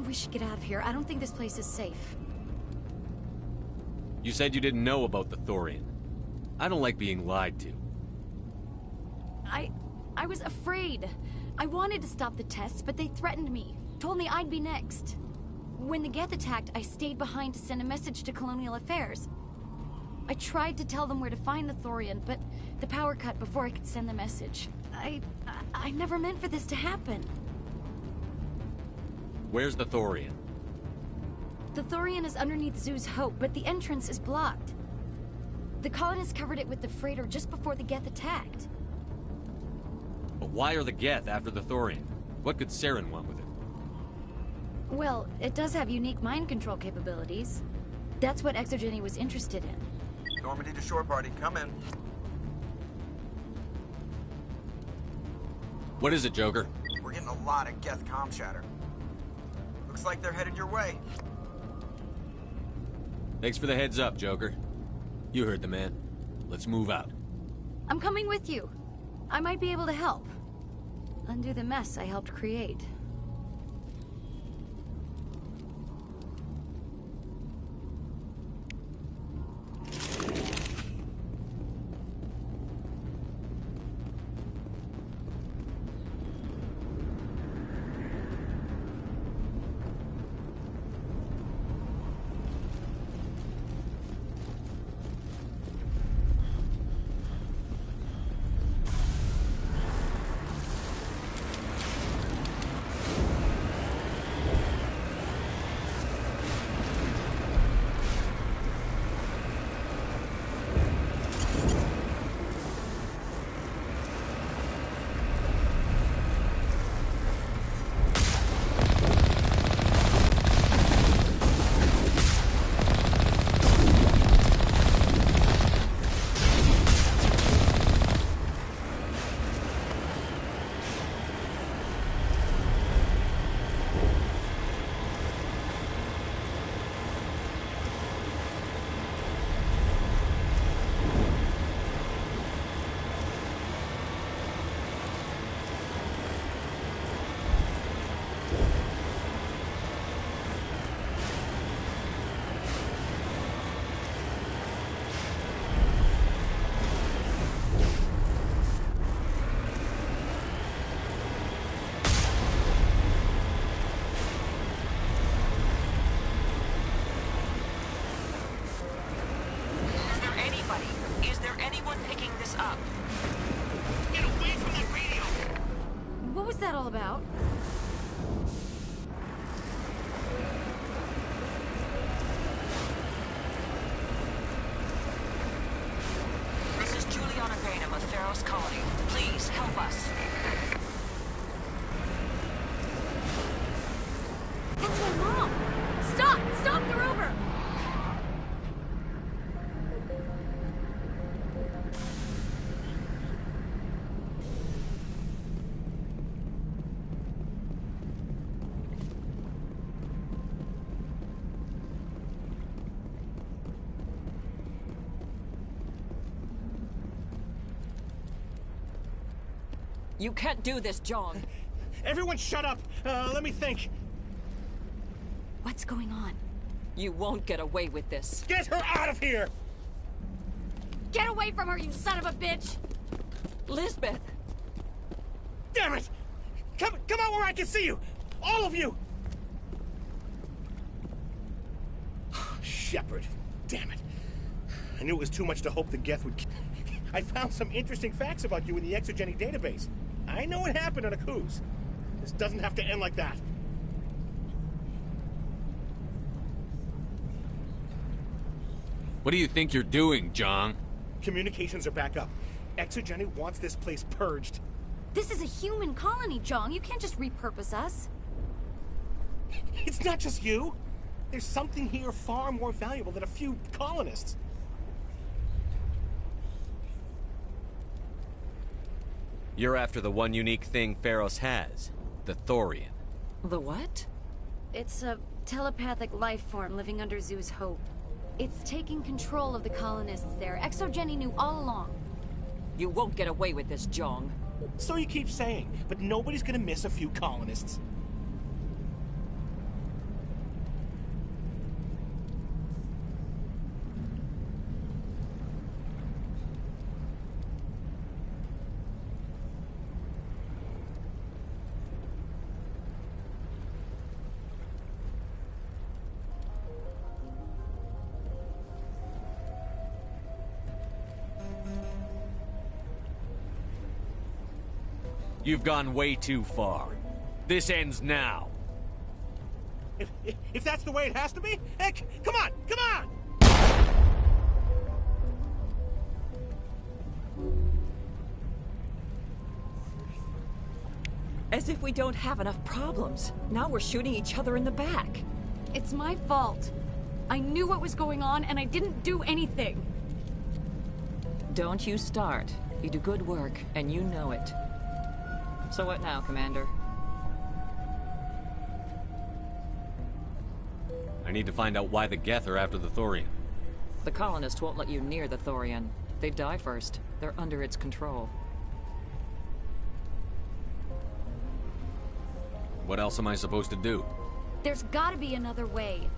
We should get out of here. I don't think this place is safe. You said you didn't know about the Thorian. I don't like being lied to. I was afraid. I wanted to stop the tests, but they threatened me. Told me I'd be next. When the Geth attacked, I stayed behind to send a message to Colonial Affairs. I tried to tell them where to find the Thorian, but the power cut before I could send the message. I never meant for this to happen. Where's the Thorian? The Thorian is underneath Zoo's Hope, but the entrance is blocked. The colonists covered it with the freighter just before the Geth attacked. But why are the Geth after the Thorian? What could Saren want with it? Well, it does have unique mind control capabilities. That's what Exogeny was interested in. Normandy to shore party, come in. What is it, Joker? We're getting a lot of Geth comm chatter. Looks like they're headed your way. Thanks for the heads up, Joker. You heard the man. Let's move out. I'm coming with you. I might be able to help. Undo the mess I helped create. What was that all about? This is Juliana Granum of Pharaoh's Colony. Please, help us. That's my mom! Stop! Stop the rover! You can't do this, John. Everyone shut up! Let me think. What's going on? You won't get away with this. Get her out of here! Get away from her, you son of a bitch! Lisbeth! Damn it! Come out where I can see you! All of you! Shepard. Damn it. I knew it was too much to hope the Geth would... I found some interesting facts about you in the Exogeny database. I know what happened on Akuz. This doesn't have to end like that. What do you think you're doing, John? Communications are back up. Exogeny wants this place purged. This is a human colony, Jong. You can't just repurpose us. It's not just you. There's something here far more valuable than a few colonists. You're after the one unique thing Pharos has, the Thorian. The what? It's a telepathic life form living under Zoo's Hope. It's taking control of the colonists there. Exogeny knew all along. You won't get away with this, Jong. So you keep saying, but nobody's gonna miss a few colonists. You've gone way too far. This ends now. If that's the way it has to be, heck, come on, come on! As if we don't have enough problems. Now we're shooting each other in the back. It's my fault. I knew what was going on, and I didn't do anything. Don't you start. You do good work, and you know it. So what now, Commander? I need to find out why the Geth are after the Thorian. The colonists won't let you near the Thorian. They'd die first. They're under its control. What else am I supposed to do? There's gotta be another way.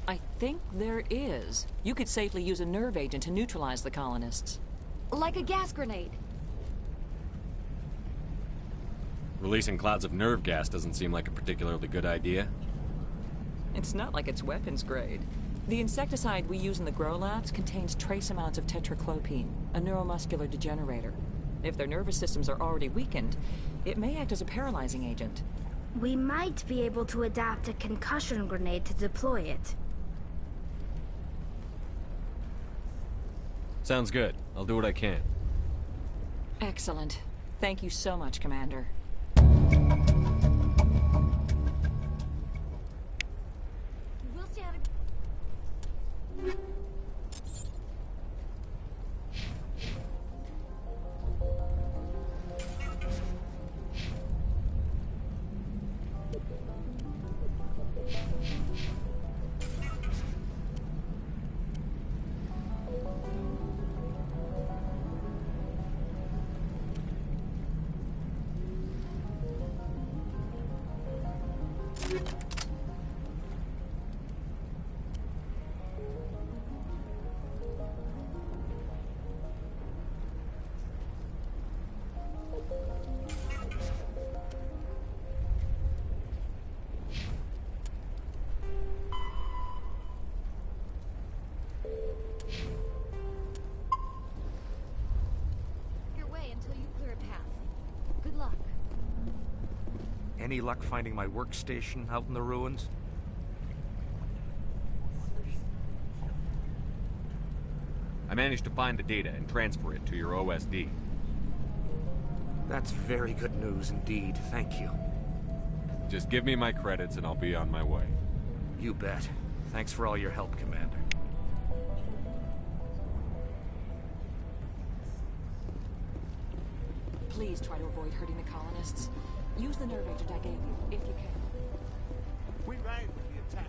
I think there is. You could safely use a nerve agent to neutralize the colonists. Like a gas grenade. Releasing clouds of nerve gas doesn't seem like a particularly good idea. It's not like it's weapons grade. The insecticide we use in the grow labs contains trace amounts of tetraclopine, a neuromuscular degenerator. If their nervous systems are already weakened, it may act as a paralyzing agent. We might be able to adapt a concussion grenade to deploy it. Sounds good. I'll do what I can. Excellent. Thank you so much, Commander. We'll stay out of... Your way until you clear a path. Good luck. Any luck finding my workstation out in the ruins? I managed to find the data and transfer it to your OSD. That's very good news indeed, thank you. Just give me my credits and I'll be on my way. You bet. Thanks for all your help, Commander. Please try to avoid hurting the colonists. Use the nerve agent I gave you, if you can. We ride with the attack.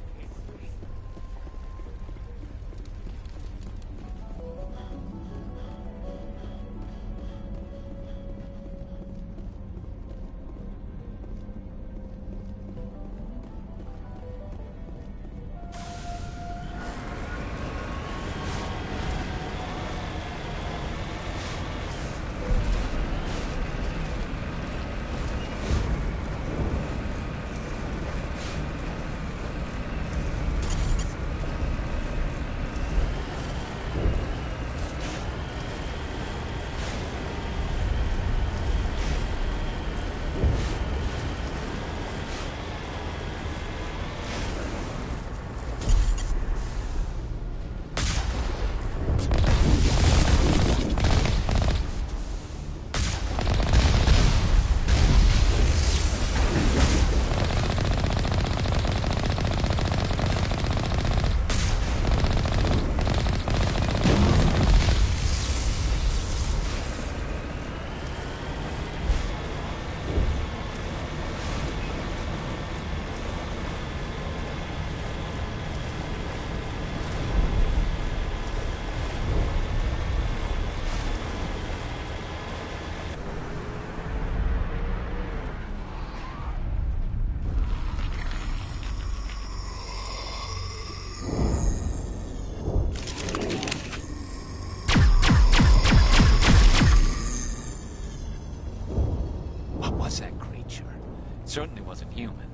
Certainly wasn't human.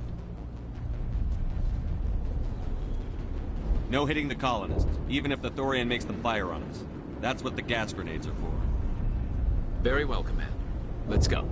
No hitting the colonists, even if the Thorian makes them fire on us. That's what the gas grenades are for. Very well, Commander. Let's go.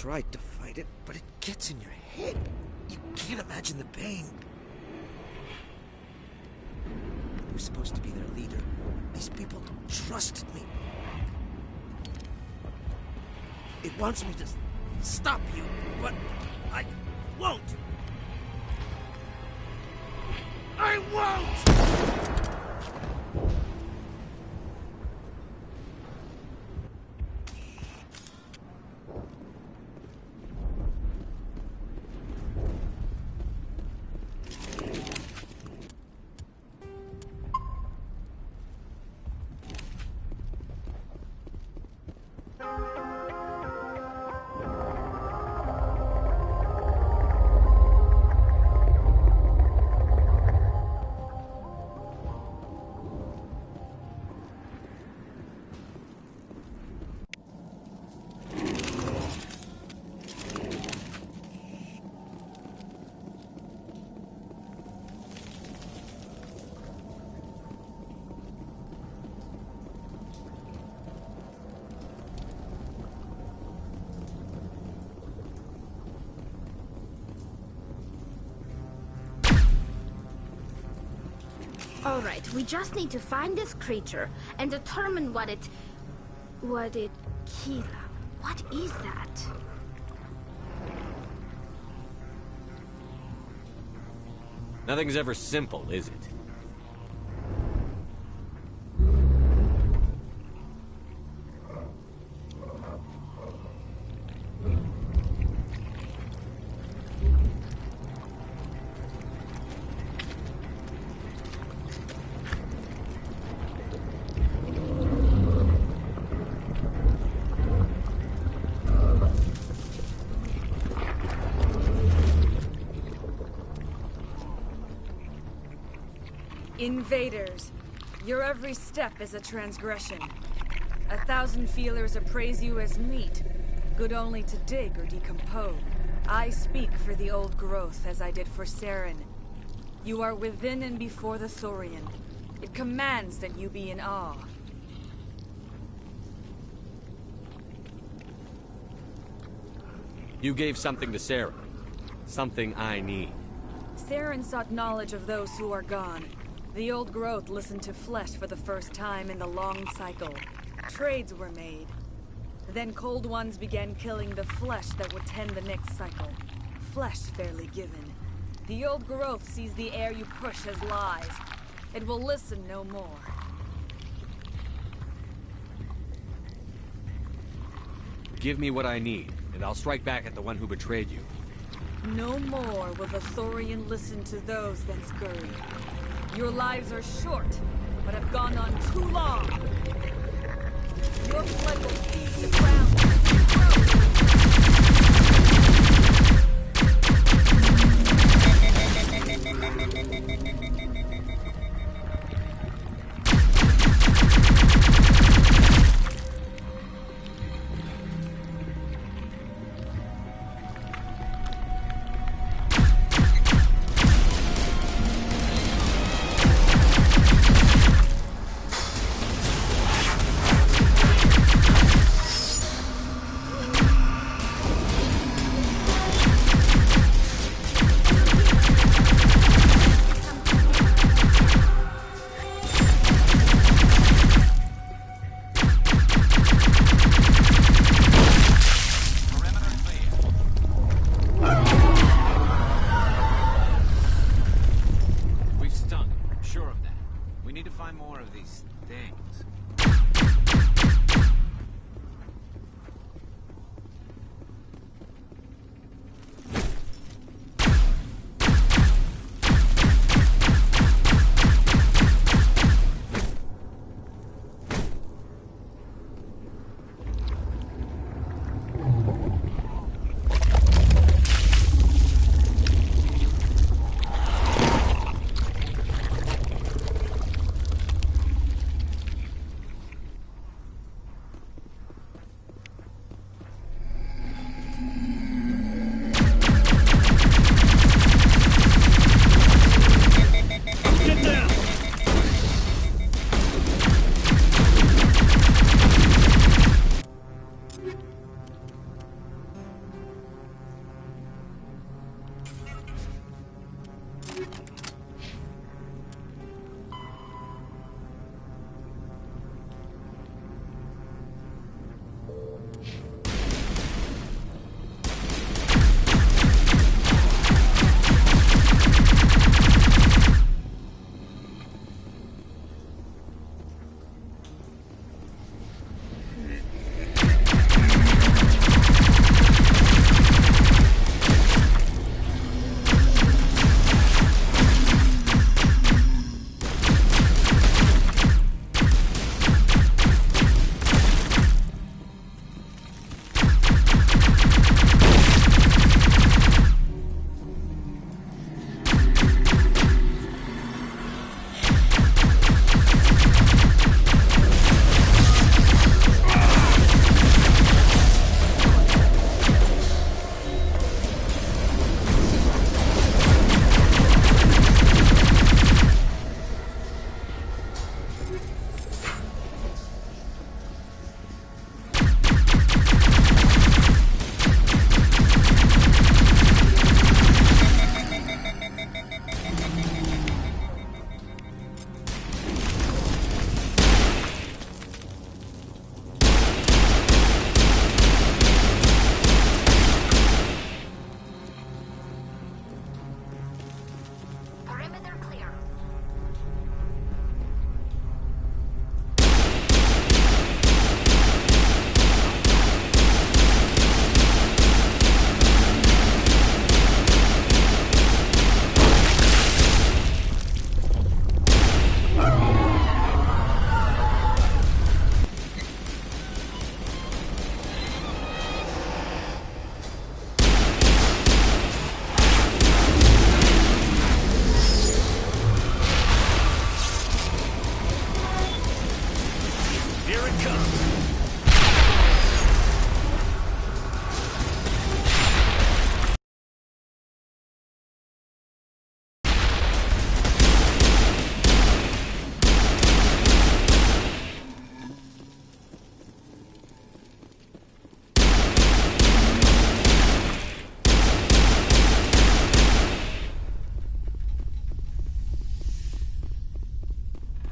tried to fight it, but it gets in your head. You can't imagine the pain. I was supposed to be their leader. These people trusted me. It wants me to stop you, but I won't. I won't! Alright, we just need to find this creature and determine what it... Kila. What is that? Nothing's ever simple, is it? Invaders, your every step is a transgression. 1,000 feelers appraise you as meat, good only to dig or decompose. I speak for the old growth as I did for Saren. You are within and before the Thorian. It commands that you be in awe. You gave something to Sarah. Something I need. Saren sought knowledge of those who are gone. The old growth listened to flesh for the first time in the long cycle. Trades were made. Then cold ones began killing the flesh that would tend the next cycle. Flesh fairly given. The old growth sees the air you push as lies. It will listen no more. Give me what I need, and I'll strike back at the one who betrayed you. No more will the Thorian listen to those that scurry. Your lives are short, but have gone on too long. Your blood will seize the ground.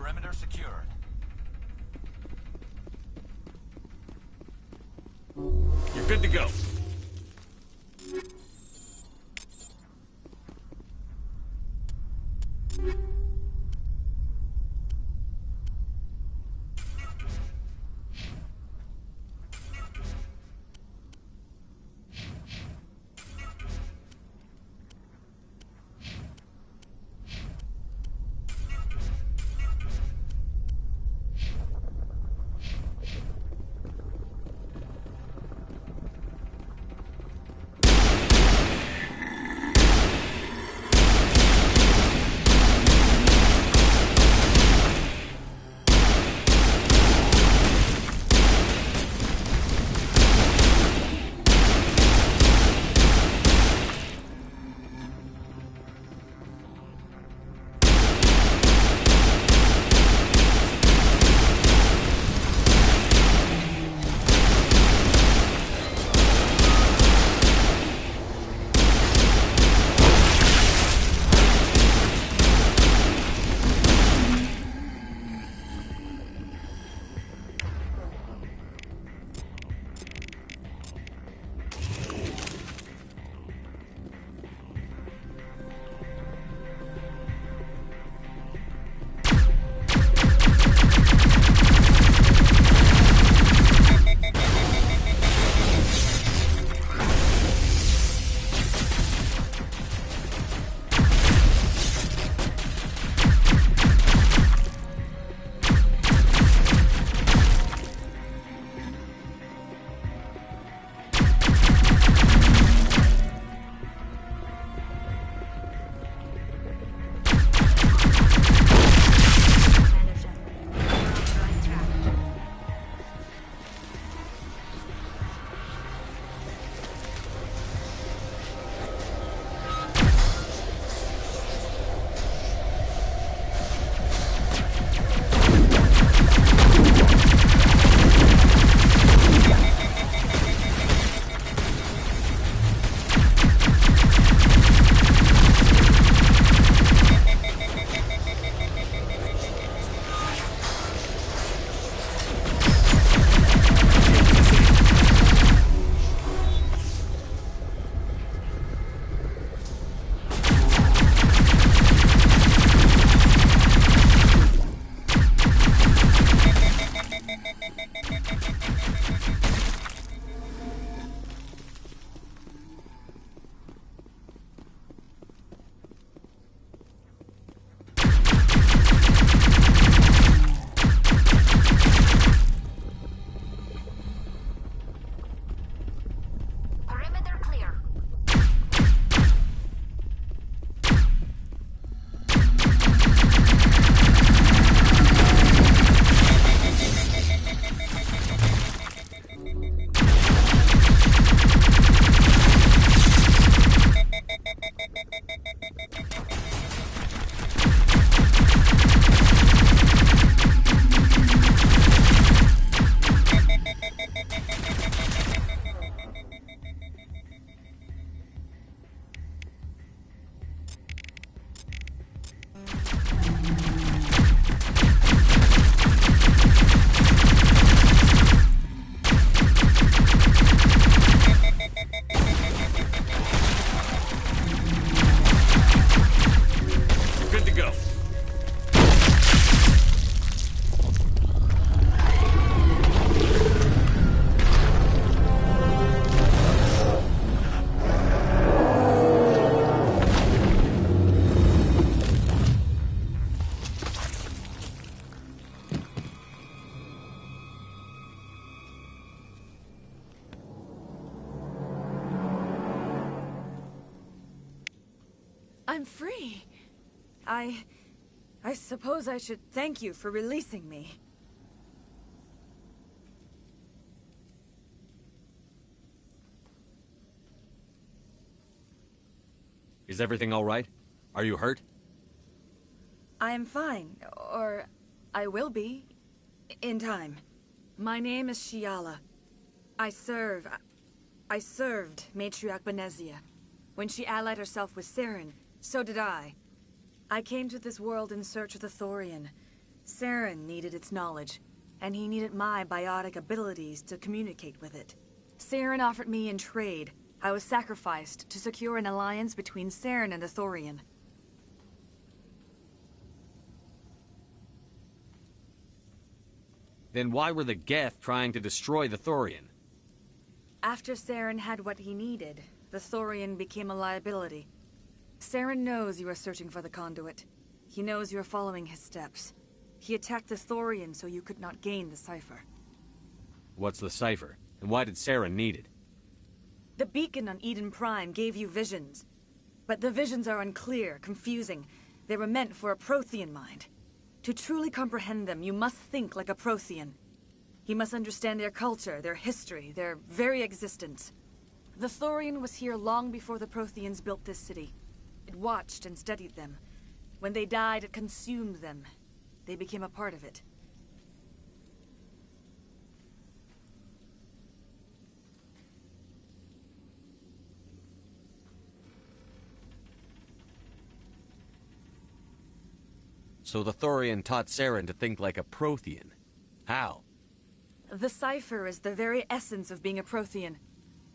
Perimeter secured. You're good to go. I'm free. I suppose I should thank you for releasing me. Is everything all right? Are you hurt? I am fine, or I will be, in time. My name is Shiala. I served Matriarch Benezia. When she allied herself with Saren, so did I. I came to this world in search of the Thorian, Saren needed its knowledge, and he needed my biotic abilities to communicate with it. Saren offered me in trade. I was sacrificed to secure an alliance between Saren and the Thorian. Then why were the Geth trying to destroy the Thorian? After Saren had what he needed, the Thorian became a liability. Saren knows you are searching for the conduit. He knows you are following his steps. He attacked the Thorian so you could not gain the cipher. What's the cipher? And why did Saren need it? The beacon on Eden Prime gave you visions. But the visions are unclear, confusing. They were meant for a Prothean mind. To truly comprehend them, you must think like a Prothean. You must understand their culture, their history, their very existence. The Thorian was here long before the Protheans built this city. It watched and studied them. When they died, it consumed them. They became a part of it. So the Thorian taught Saren to think like a Prothean. How? The cipher is the very essence of being a Prothean.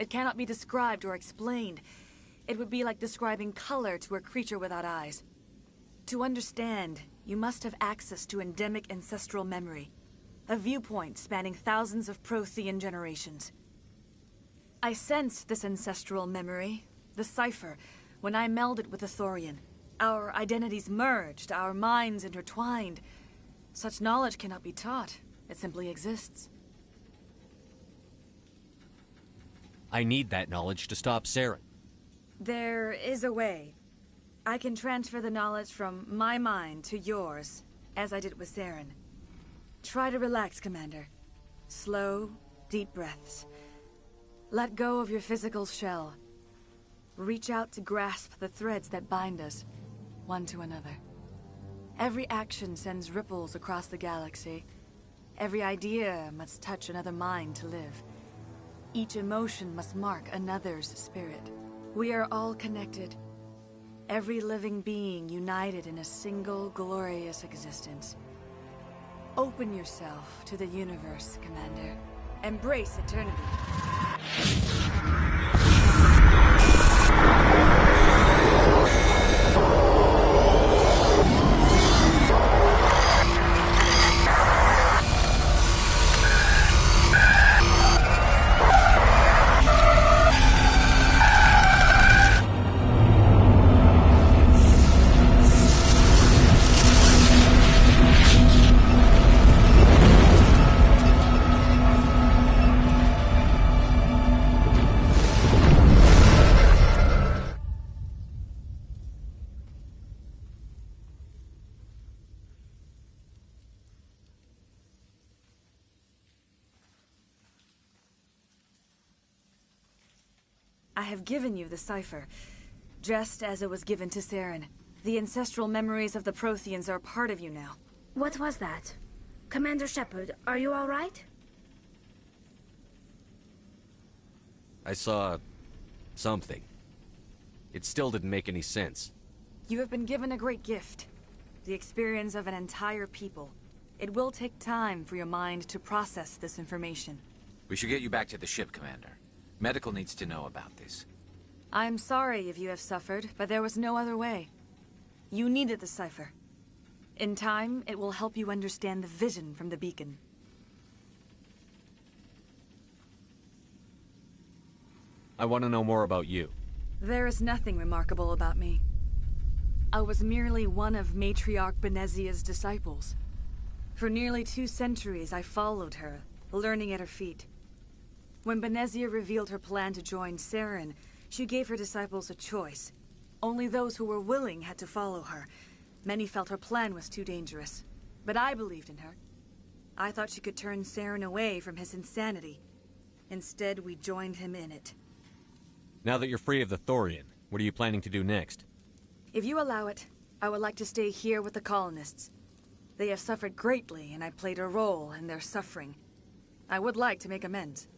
It cannot be described or explained. It would be like describing color to a creature without eyes. To understand, you must have access to endemic ancestral memory, a viewpoint spanning thousands of Prothean generations. I sensed this ancestral memory, the cipher, when I melded with the Thorian. Our identities merged, our minds intertwined. Such knowledge cannot be taught. It simply exists. I need that knowledge to stop Saren. There is a way. I can transfer the knowledge from my mind to yours, as I did with Saren. Try to relax, Commander. Slow, deep breaths. Let go of your physical shell. Reach out to grasp the threads that bind us, one to another. Every action sends ripples across the galaxy. Every idea must touch another mind to live. Each emotion must mark another's spirit. We are all connected. Every living being united in a single glorious existence. Open yourself to the universe, Commander. Embrace eternity. I have given you the cipher, just as it was given to Saren. The ancestral memories of the Protheans are part of you now. What was that? Commander Shepard, are you all right? I saw something. It still didn't make any sense. You have been given a great gift. The experience of an entire people. It will take time for your mind to process this information. We should get you back to the ship, Commander. Medical needs to know about this. I am sorry if you have suffered, but there was no other way. You needed the cipher. In time, it will help you understand the vision from the beacon. I want to know more about you. There is nothing remarkable about me. I was merely one of Matriarch Benezia's disciples. For nearly 2 centuries, I followed her, learning at her feet. When Benezia revealed her plan to join Saren, she gave her disciples a choice. Only those who were willing had to follow her. Many felt her plan was too dangerous. But I believed in her. I thought she could turn Saren away from his insanity. Instead, we joined him in it. Now that you're free of the Thorian, what are you planning to do next? If you allow it, I would like to stay here with the colonists. They have suffered greatly, and I played a role in their suffering. I would like to make amends.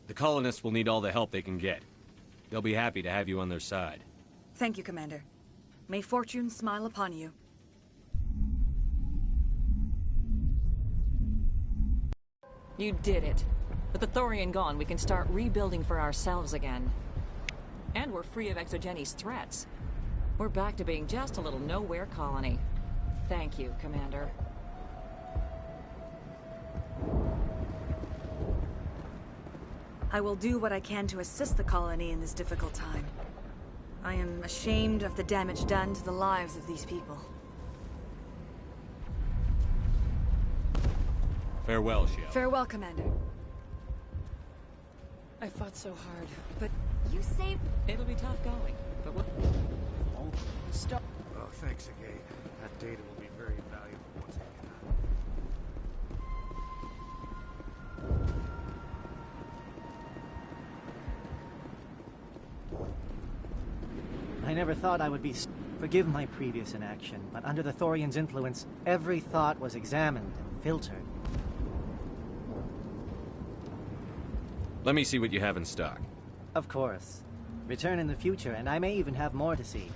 The colonists will need all the help they can get. They'll be happy to have you on their side. Thank you, Commander. May fortune smile upon you. You did it. With the Thorian gone, we can start rebuilding for ourselves again. And we're free of Exogenes' threats. We're back to being just a little nowhere colony. Thank you, Commander. I will do what I can to assist the colony in this difficult time. I am ashamed of the damage done to the lives of these people. Farewell, Xiao. Farewell, Commander. I fought so hard, but You saved... it'll be tough going. But what? Stop. Oh, thanks again. That data will be very valuable once I get out. I never thought I would be... Forgive my previous inaction, but under the Thorian's influence, every thought was examined and filtered. Let me see what you have in stock. Of course. Return in the future, and I may even have more to see.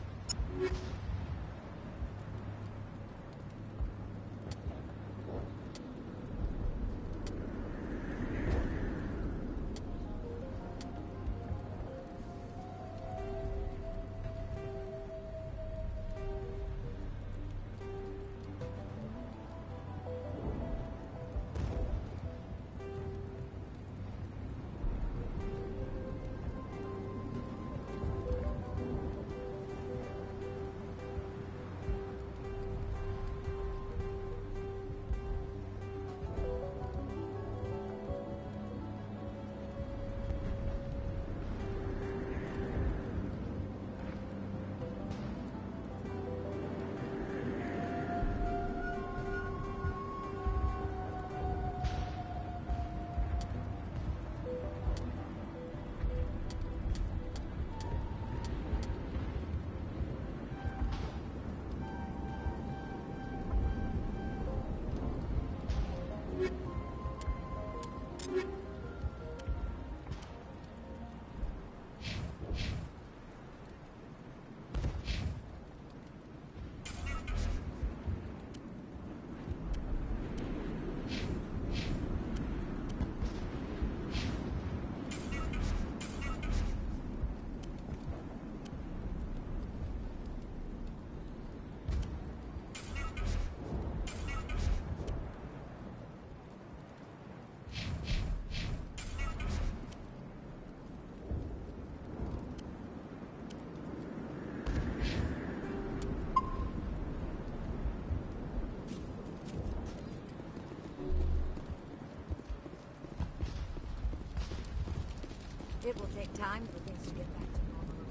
It will take time for things to get back to normal.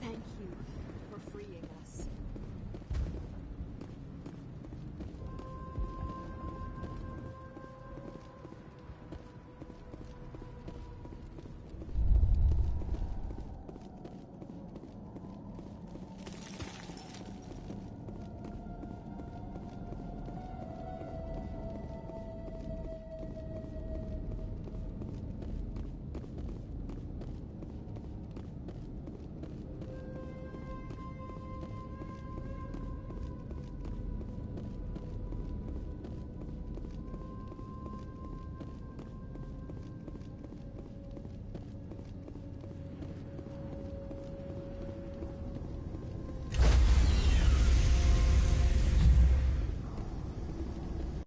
Thank you for freeing us.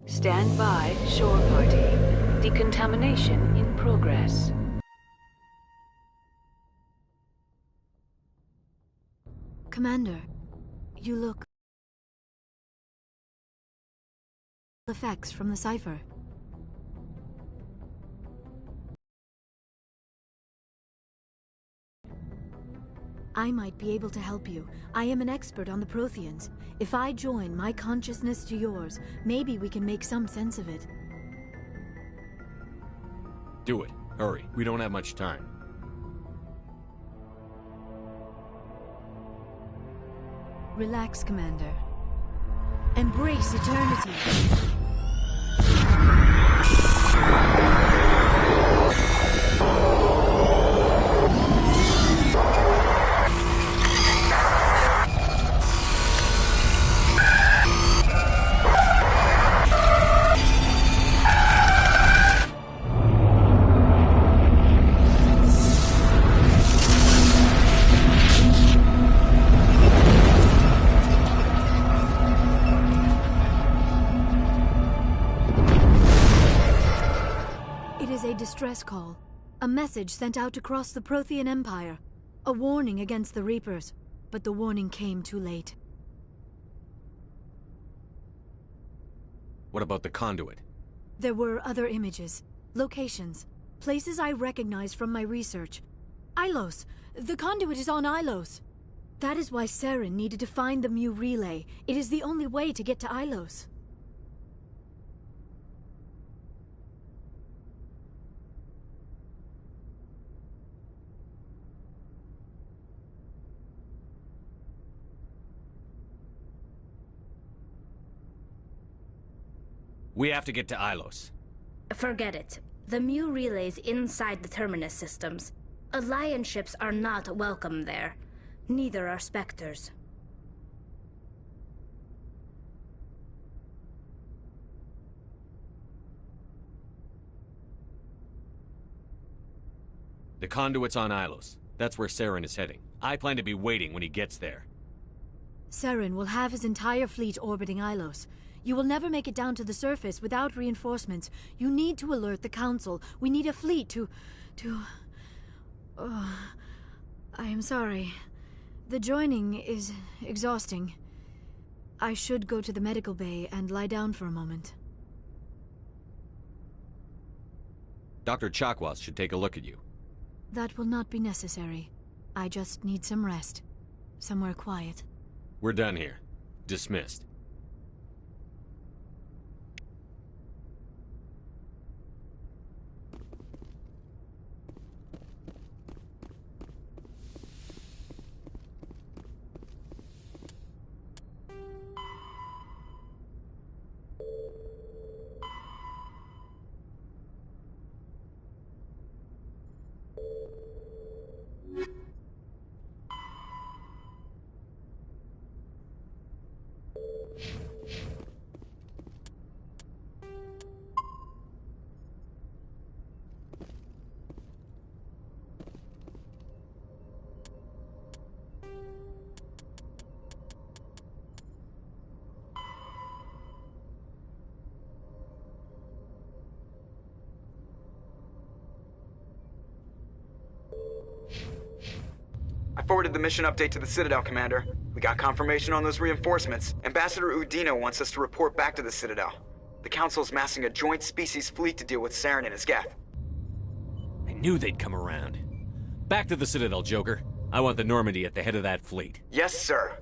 Stand by, shore party. Decontamination in progress. Commander, you look... effects from the cipher. I might be able to help you. I am an expert on the Protheans. If I join my consciousness to yours, maybe we can make some sense of it. Do it. Hurry. We don't have much time. Relax, Commander. Embrace eternity. distress call. A message sent out across the Prothean Empire. A warning against the Reapers. But the warning came too late. What about the conduit? There were other images, locations, places I recognized from my research. Ilos! The conduit is on Ilos! That is why Saren needed to find the Mu relay. It is the only way to get to Ilos. We have to get to Ilos. Forget it. The Mu relay's inside the Terminus systems. Alliance ships are not welcome there. Neither are Spectres. The conduit's on Ilos. That's where Saren is heading. I plan to be waiting when he gets there. Saren will have his entire fleet orbiting Ilos. You will never make it down to the surface without reinforcements. You need to alert the Council. We need a fleet to... Oh, I am sorry. The joining is exhausting. I should go to the medical bay and lie down for a moment. Dr. Chakwas should take a look at you. That will not be necessary. I just need some rest. Somewhere quiet. We're done here. Dismissed. I forwarded the mission update to the Citadel, Commander. We got confirmation on those reinforcements. Ambassador Udina wants us to report back to the Citadel. The Council's massing a joint species fleet to deal with Saren and his Geth. I knew they'd come around. Back to the Citadel, Joker. I want the Normandy at the head of that fleet. Yes, sir.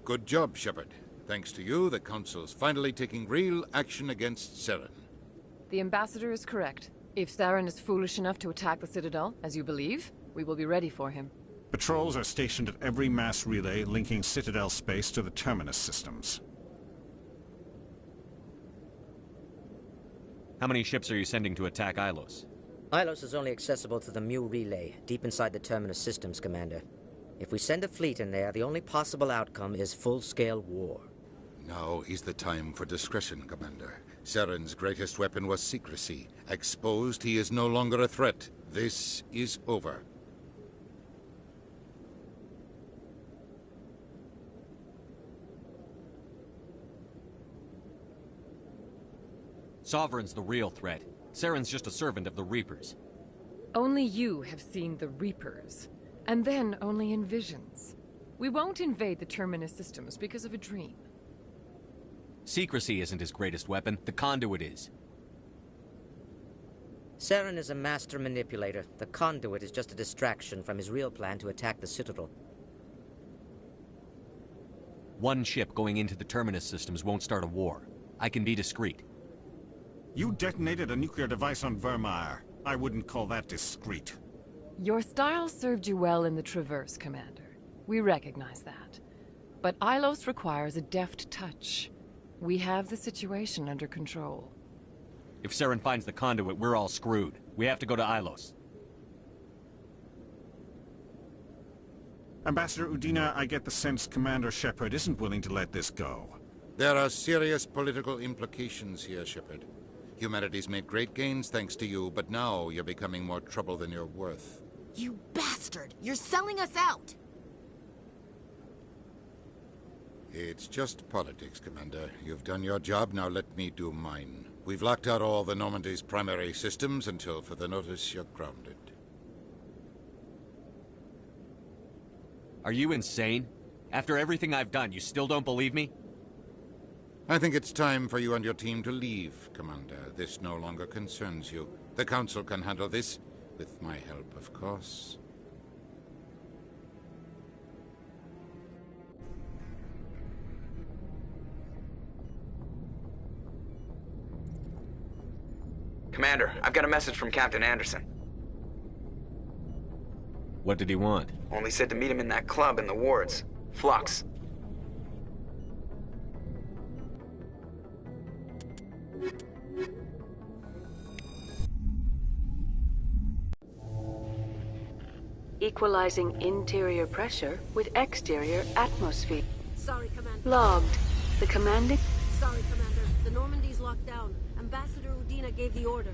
Good job, Shepard. Thanks to you, the Council's finally taking real action against Saren. The Ambassador is correct. If Saren is foolish enough to attack the Citadel, as you believe, we will be ready for him. Patrols are stationed at every mass relay linking Citadel space to the Terminus systems. How many ships are you sending to attack Ilos? Ilos is only accessible to the Mu relay, deep inside the Terminus systems, Commander. If we send a fleet in there, the only possible outcome is full-scale war. Now is the time for discretion, Commander. Saren's greatest weapon was secrecy. Exposed, he is no longer a threat. This is over. Sovereign's the real threat. Saren's just a servant of the Reapers. Only you have seen the Reapers. And then only in visions. We won't invade the Terminus systems because of a dream. Secrecy isn't his greatest weapon. The conduit is. Saren is a master manipulator. The conduit is just a distraction from his real plan to attack the Citadel. One ship going into the Terminus systems won't start a war. I can be discreet. You detonated a nuclear device on Vermeer. I wouldn't call that discreet. Your style served you well in the Traverse, Commander. We recognize that. But Ilos requires a deft touch. We have the situation under control. If Saren finds the conduit, we're all screwed. We have to go to Ilos. Ambassador Udina, I get the sense Commander Shepard isn't willing to let this go. There are serious political implications here, Shepard. Humanity's made great gains thanks to you, but now you're becoming more trouble than you're worth. You bastard! You're selling us out! It's just politics, Commander. You've done your job, now let me do mine. We've locked out all the Normandy's primary systems until further notice you're grounded. Are you insane? After everything I've done, you still don't believe me? I think it's time for you and your team to leave, Commander. This no longer concerns you. The Council can handle this, with my help, of course. Commander, I've got a message from Captain Anderson. What did he want? Only said to meet him in that club in the wards. Flux. Equalizing interior pressure with exterior atmosphere. Sorry, Commander. Logged. The commanding... Sorry, Commander. The Normandy's locked down. Ambassador Udina gave the order.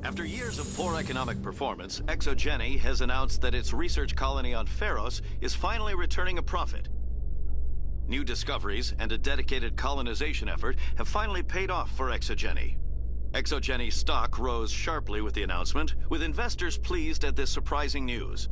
After years of poor economic performance, ExoGeni has announced that its research colony on Feros is finally returning a profit. New discoveries and a dedicated colonization effort have finally paid off for ExoGeni. ExoGeni's stock rose sharply with the announcement, with investors pleased at this surprising news.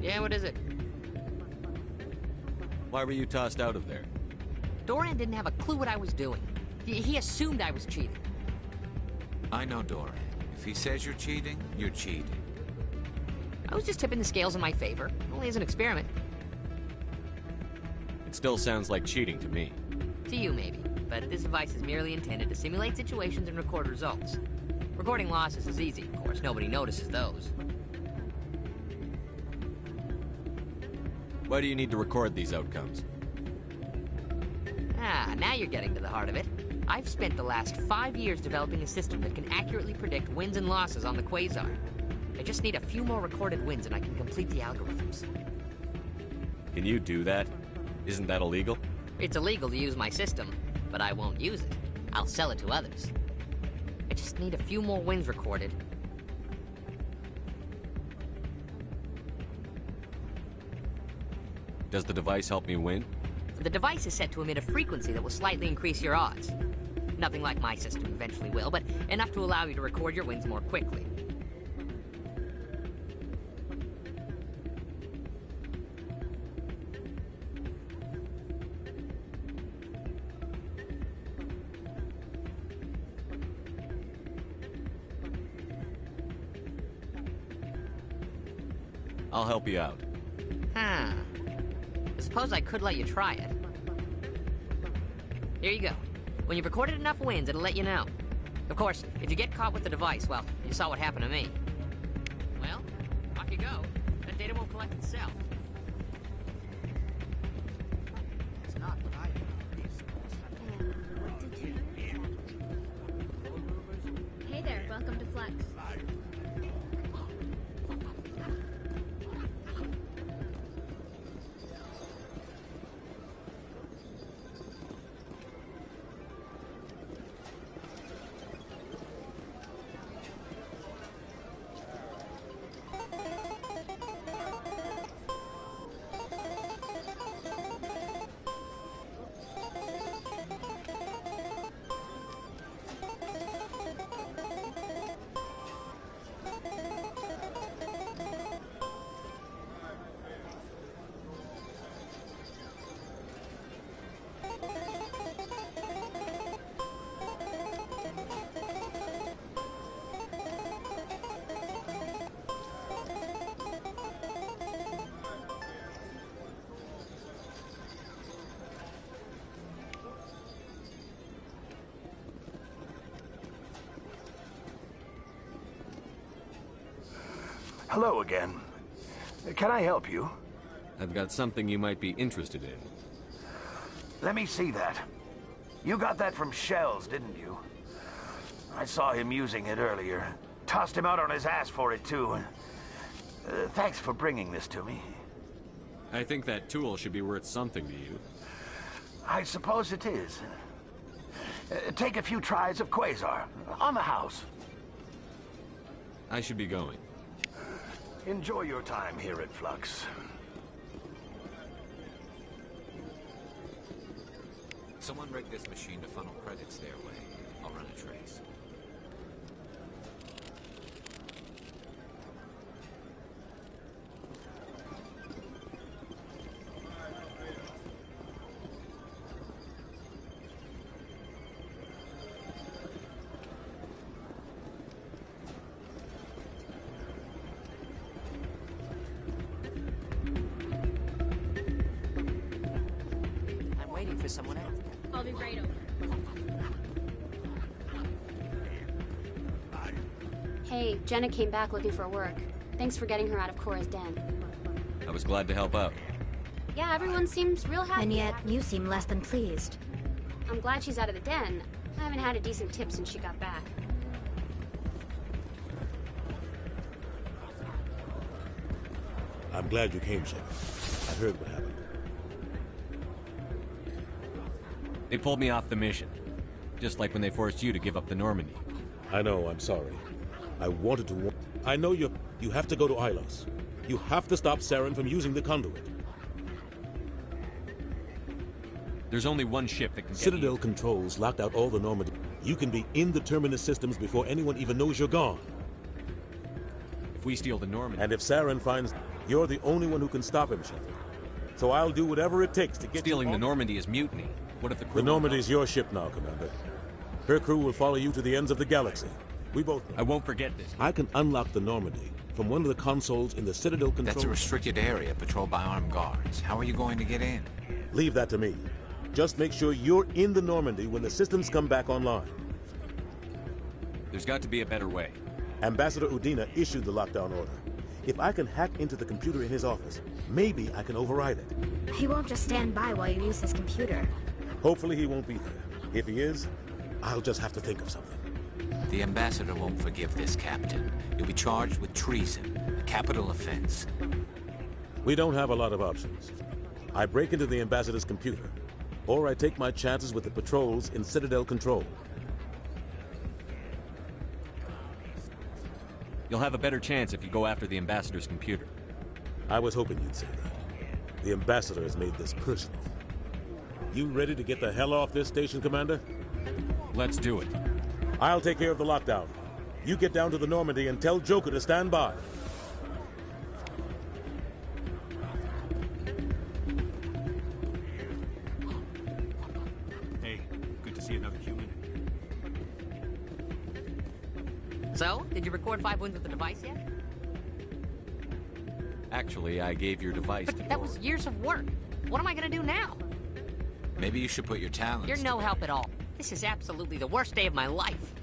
Yeah, what is it? Why were you tossed out of there? Doran didn't have a clue what I was doing. He assumed I was cheating. I know Doran. If he says you're cheating, you're cheating. I was just tipping the scales in my favor. Only as an experiment. It still sounds like cheating to me. To you, maybe. But this device is merely intended to simulate situations and record results. Recording losses is easy, of course. Nobody notices those. Why do you need to record these outcomes? Ah, now you're getting to the heart of it. I've spent the last 5 years developing a system that can accurately predict wins and losses on the Quasar. I just need a few more recorded wins and I can complete the algorithms. Can you do that? Isn't that illegal? It's illegal to use my system, but I won't use it. I'll sell it to others. I just need a few more wins recorded. Does the device help me win? The device is set to emit a frequency that will slightly increase your odds. Nothing like my system eventually will, but enough to allow you to record your wins more quickly. I'll help you out. Huh. I suppose I could let you try it. Here you go. When you've recorded enough wins, it'll let you know. Of course, if you get caught with the device, well, you saw what happened to me. Well, off you go. That data won't collect itself. It's not what I Hey there, welcome to Flux. Hello again. Can I help you? I've got something you might be interested in. Let me see that. You got that from Shells, didn't you? I saw him using it earlier. Tossed him out on his ass for it, too. Thanks for bringing this to me. I think that tool should be worth something to you. I suppose it is. Take a few tries of Quasar. On the house. I should be going. Enjoy your time here at Flux. Someone rigged this machine to funnel credits their way. I'll run a trace. I'm waiting for someone else. I'll be right over. Hey, Jenna came back looking for work. Thanks for getting her out of Cora's den. I was glad to help out. Yeah, everyone seems real happy. And yet, you seem less than pleased. I'm glad she's out of the den. I haven't had a decent tip since she got back. I'm glad you came, Shepard. I heard what happened. They pulled me off the mission. Just like when they forced you to give up the Normandy. I know, I'm sorry. I wanted to warn... I know you have to go to Ilos. You have to stop Saren from using the conduit. There's only one ship that can get Citadel controls locked out all the Normandy. You can be in the Terminus systems before anyone even knows you're gone. If we steal the Normandy... And if Saren finds... You're the only one who can stop him, Shepard. So I'll do whatever it takes to get Stealing the Normandy is mutiny. What if the crew... The Normandy's your ship now, Commander. Her crew will follow you to the ends of the galaxy. We both know. I won't forget this. I can unlock the Normandy from one of the consoles in the Citadel control... That's a restricted area patrolled by armed guards. How are you going to get in? Leave that to me. Just make sure you're in the Normandy when the systems come back online. There's got to be a better way. Ambassador Udina issued the lockdown order. If I can hack into the computer in his office, maybe I can override it. He won't just stand by while you use his computer. Hopefully he won't be there. If he is, I'll just have to think of something. The Ambassador won't forgive this, Captain. You'll be charged with treason, a capital offense. We don't have a lot of options. I break into the Ambassador's computer, or I take my chances with the patrols in Citadel control. You'll have a better chance if you go after the Ambassador's computer. I was hoping you'd say that. The Ambassador has made this personal. You ready to get the hell off this station, Commander? Let's do it. I'll take care of the lockdown. You get down to the Normandy and tell Joker to stand by. Hey, good to see another human in here. So, did you record 5 wins with the device yet? Actually, I gave your device to That was years of work. What am I gonna do now? Maybe you should put your talents... You're no help at all. This is absolutely the worst day of my life.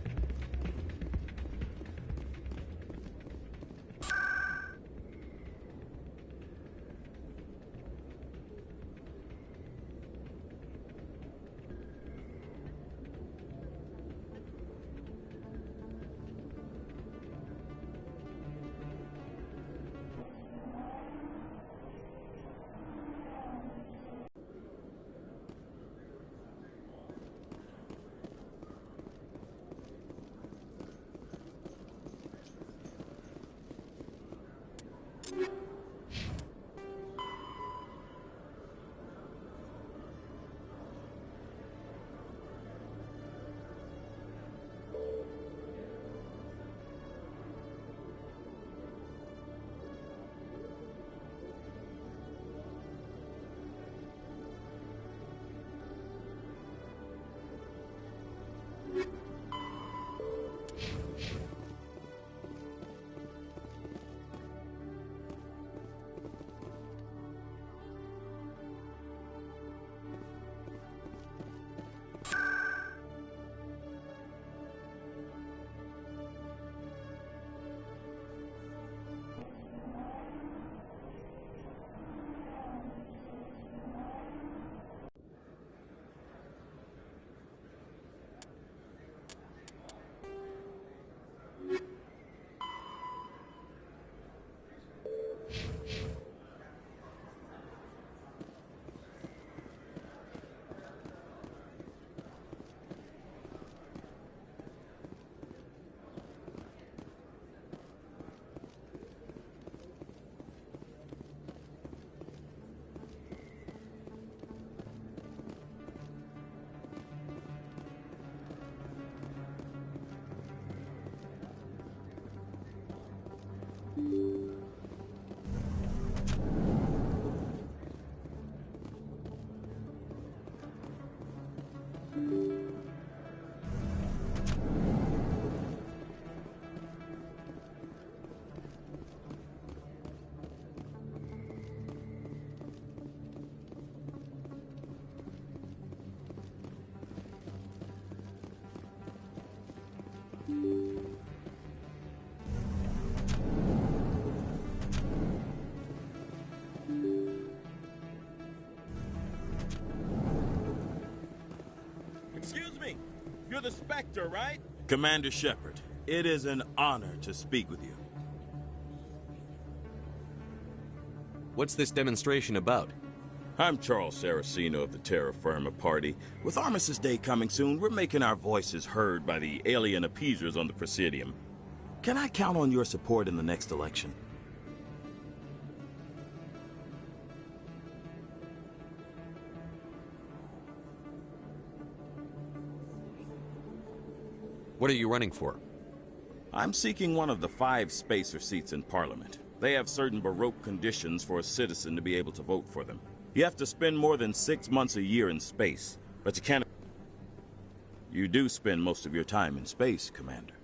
You're the Spectre, right? Commander Shepard, it is an honor to speak with you. What's this demonstration about? I'm Charles Saraceno of the Terra Firma Party. With Armistice Day coming soon, we're making our voices heard by the alien appeasers on the Presidium. Can I count on your support in the next election? What are you running for? I'm seeking one of the 5 spacer seats in Parliament. They have certain Baroque conditions for a citizen to be able to vote for them. You have to spend more than 6 months a year in space, but you can't... You do spend most of your time in space, Commander.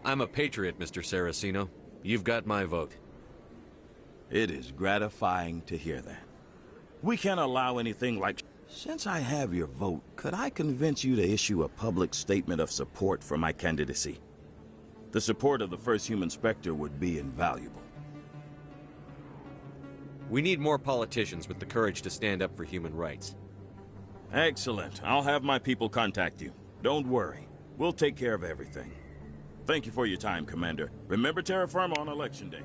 I'm a patriot, Mr. Saraceno. You've got my vote. It is gratifying to hear that. We can't allow anything like... Since I have your vote, could I convince you to issue a public statement of support for my candidacy? The support of the first human Spectre would be invaluable. We need more politicians with the courage to stand up for human rights. Excellent. I'll have my people contact you. Don't worry. We'll take care of everything. Thank you for your time, Commander. Remember Terra Firma on Election Day.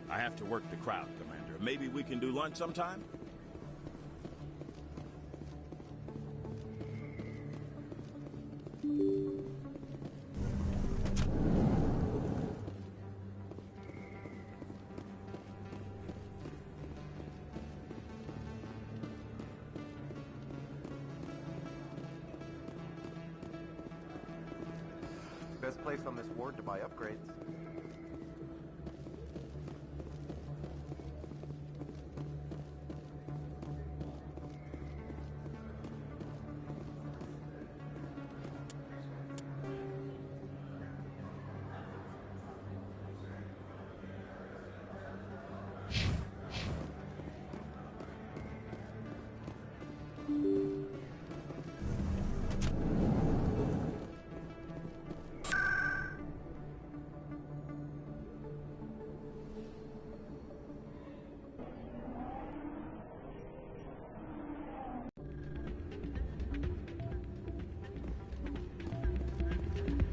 I have to work the crowd, Commander. Maybe we can do lunch sometime? Best place on this ward to buy upgrades.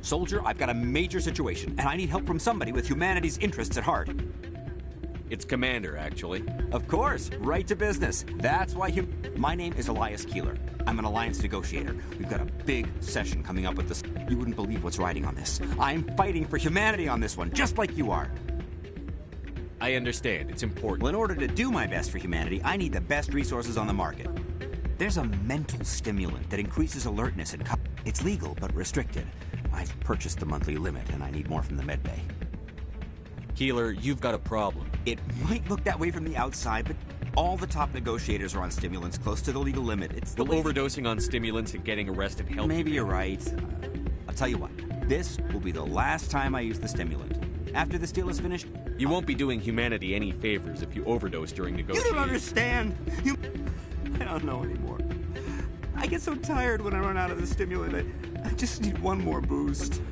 Soldier, I've got a major situation, and I need help from somebody with humanity's interests at heart. It's Commander, actually. Of course, right to business. That's why My name is Elias Keeler. I'm an alliance negotiator. We've got a big session coming up with this. You wouldn't believe what's riding on this. I'm fighting for humanity on this one, just like you are. I understand. It's important. Well, in order to do my best for humanity, I need the best resources on the market. There's a mental stimulant that increases alertness and it's legal, but restricted. I've purchased the monthly limit, and I need more from the medbay. Keeler, you've got a problem. It might look that way from the outside, but all the top negotiators are on stimulants close to the legal limit. It's the overdosing on stimulants and getting arrested helps. Maybe you're right. I'll tell you what. This will be the last time I use the stimulant. After this deal is finished... You won't be doing humanity any favors if you overdose during negotiations. You don't understand! I don't know anymore. I get so tired when I run out of the stimulant. I just need one more boost.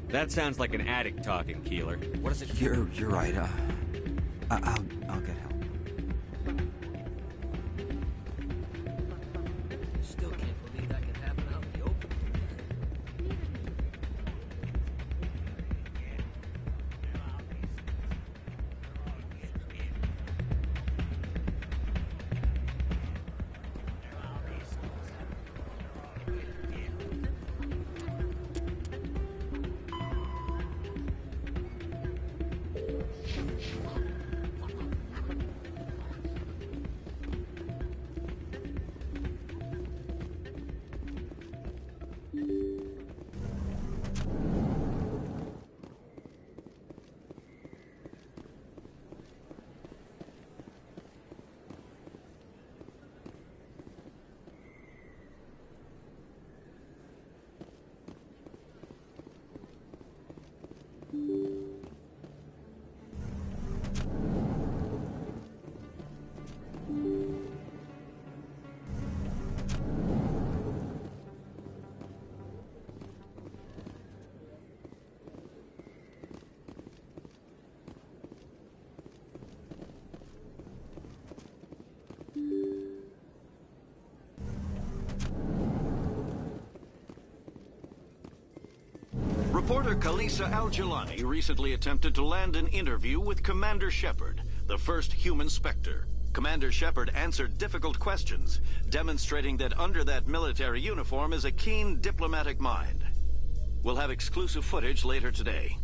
That sounds like an addict talking, Keeler. What is it? You're right. I'll get help. Still can't believe that could happen out in the open. Reporter Kalisa Al-Jelani recently attempted to land an interview with Commander Shepard, the first human Spectre. Commander Shepard answered difficult questions, demonstrating that under that military uniform is a keen diplomatic mind. We'll have exclusive footage later today.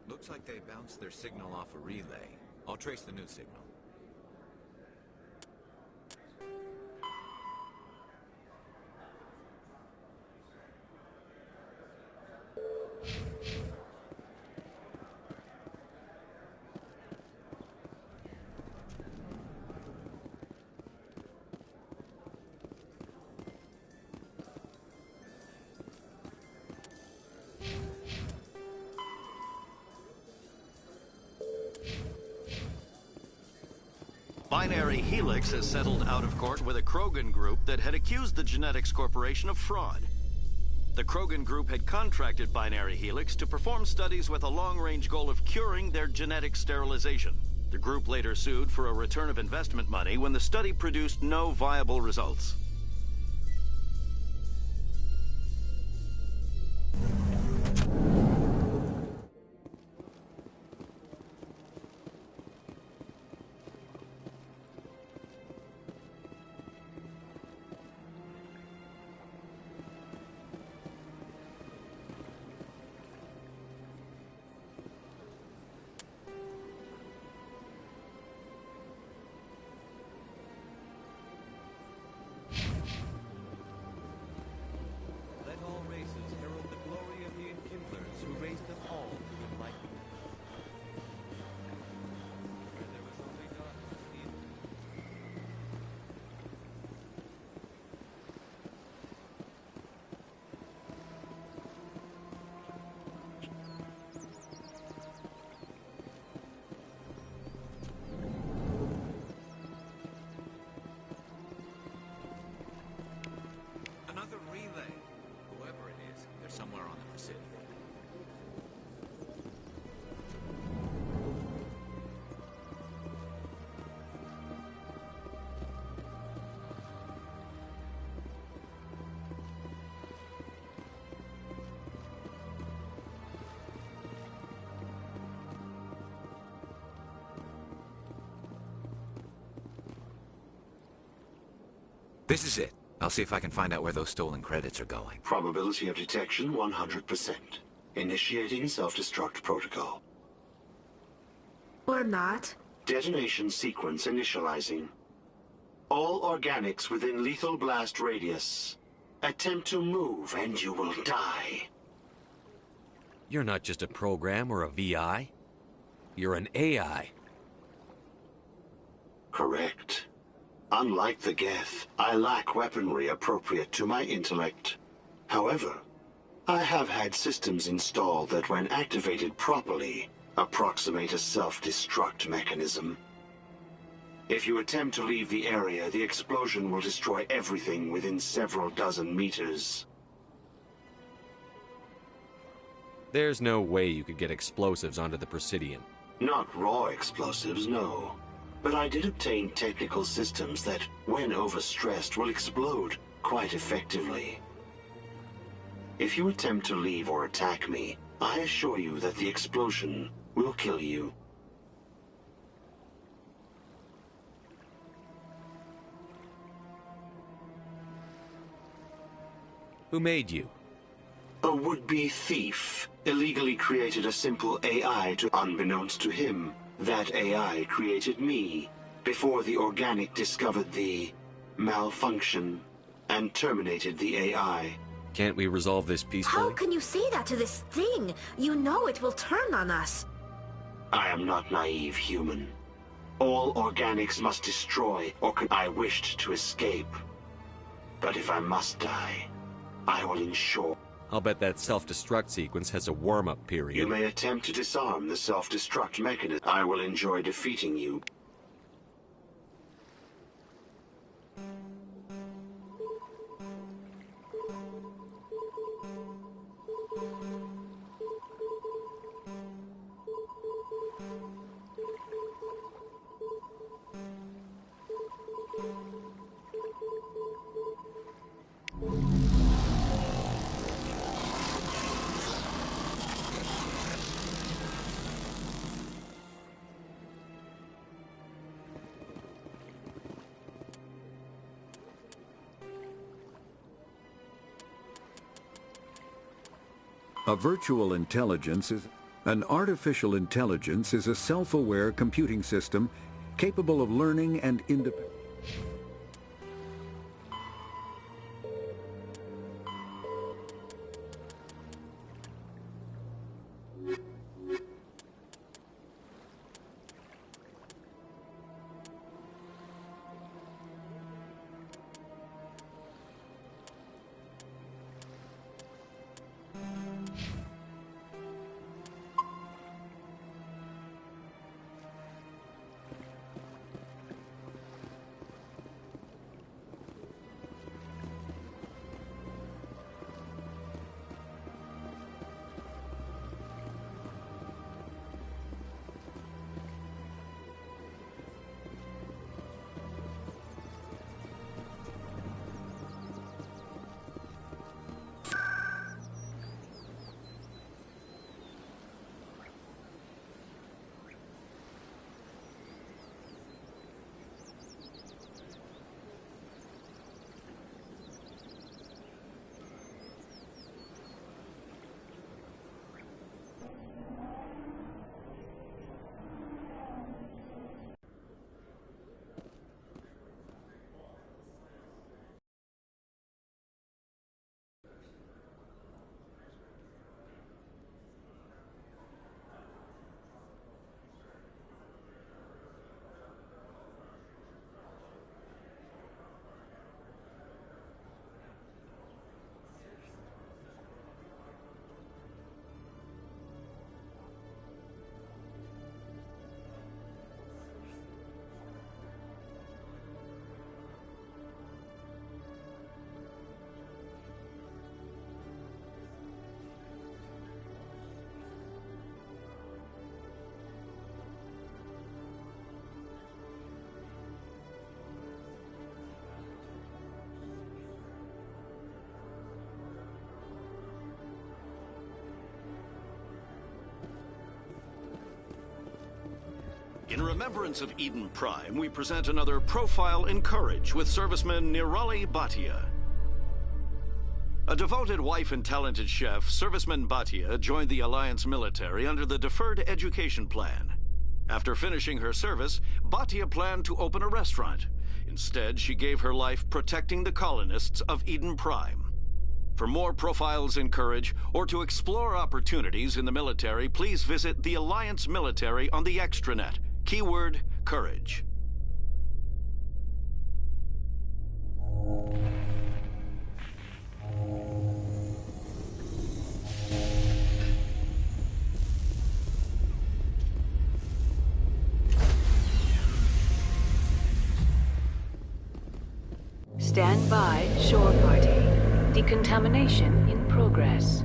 Looks like they bounced their signal off a relay. I'll trace the new signal. Binary Helix has settled out of court with a Krogan group that had accused the Genetics Corporation of fraud. The Krogan group had contracted Binary Helix to perform studies with a long-range goal of curing their genetic sterilization. The group later sued for a return of investment money when the study produced no viable results. Somewhere on the Presidium. This is it. I'll see if I can find out where those stolen credits are going. Probability of detection 100%. Initiating self-destruct protocol. Or not. Detonation sequence initializing. All organics within lethal blast radius. Attempt to move and you will die. You're not just a program or a VI. You're an AI. Correct. Unlike the Geth, I lack weaponry appropriate to my intellect. However, I have had systems installed that when activated properly, approximate a self-destruct mechanism. If you attempt to leave the area, the explosion will destroy everything within several dozen meters. There's no way you could get explosives onto the Presidium. Not raw explosives, no. But I did obtain technical systems that, when overstressed, will explode quite effectively. If you attempt to leave or attack me, I assure you that the explosion will kill you. Who made you? A would-be thief illegally created a simple AI unbeknownst to him. That AI created me before the organic discovered the malfunction and terminated the AI. Can't we resolve this peacefully? How can you say that to this thing? You know it will turn on us. I am not naive, human. All organics must destroy, or I wished to escape. But if I must die, I will ensure. I'll bet that self-destruct sequence has a warm-up period. You may attempt to disarm the self-destruct mechanism. I will enjoy defeating you. A virtual intelligence is... An artificial intelligence is a self-aware computing system capable of learning and independent... In remembrance of Eden Prime, we present another Profile in Courage with serviceman Nirali Bhatia. A devoted wife and talented chef, Serviceman Bhatia joined the Alliance military under the Deferred Education Plan. After finishing her service, Bhatia planned to open a restaurant. Instead, she gave her life protecting the colonists of Eden Prime. For more Profiles in Courage, or to explore opportunities in the military, please visit the Alliance military on the extranet. Keyword, courage. Stand by, shore party. Decontamination in progress.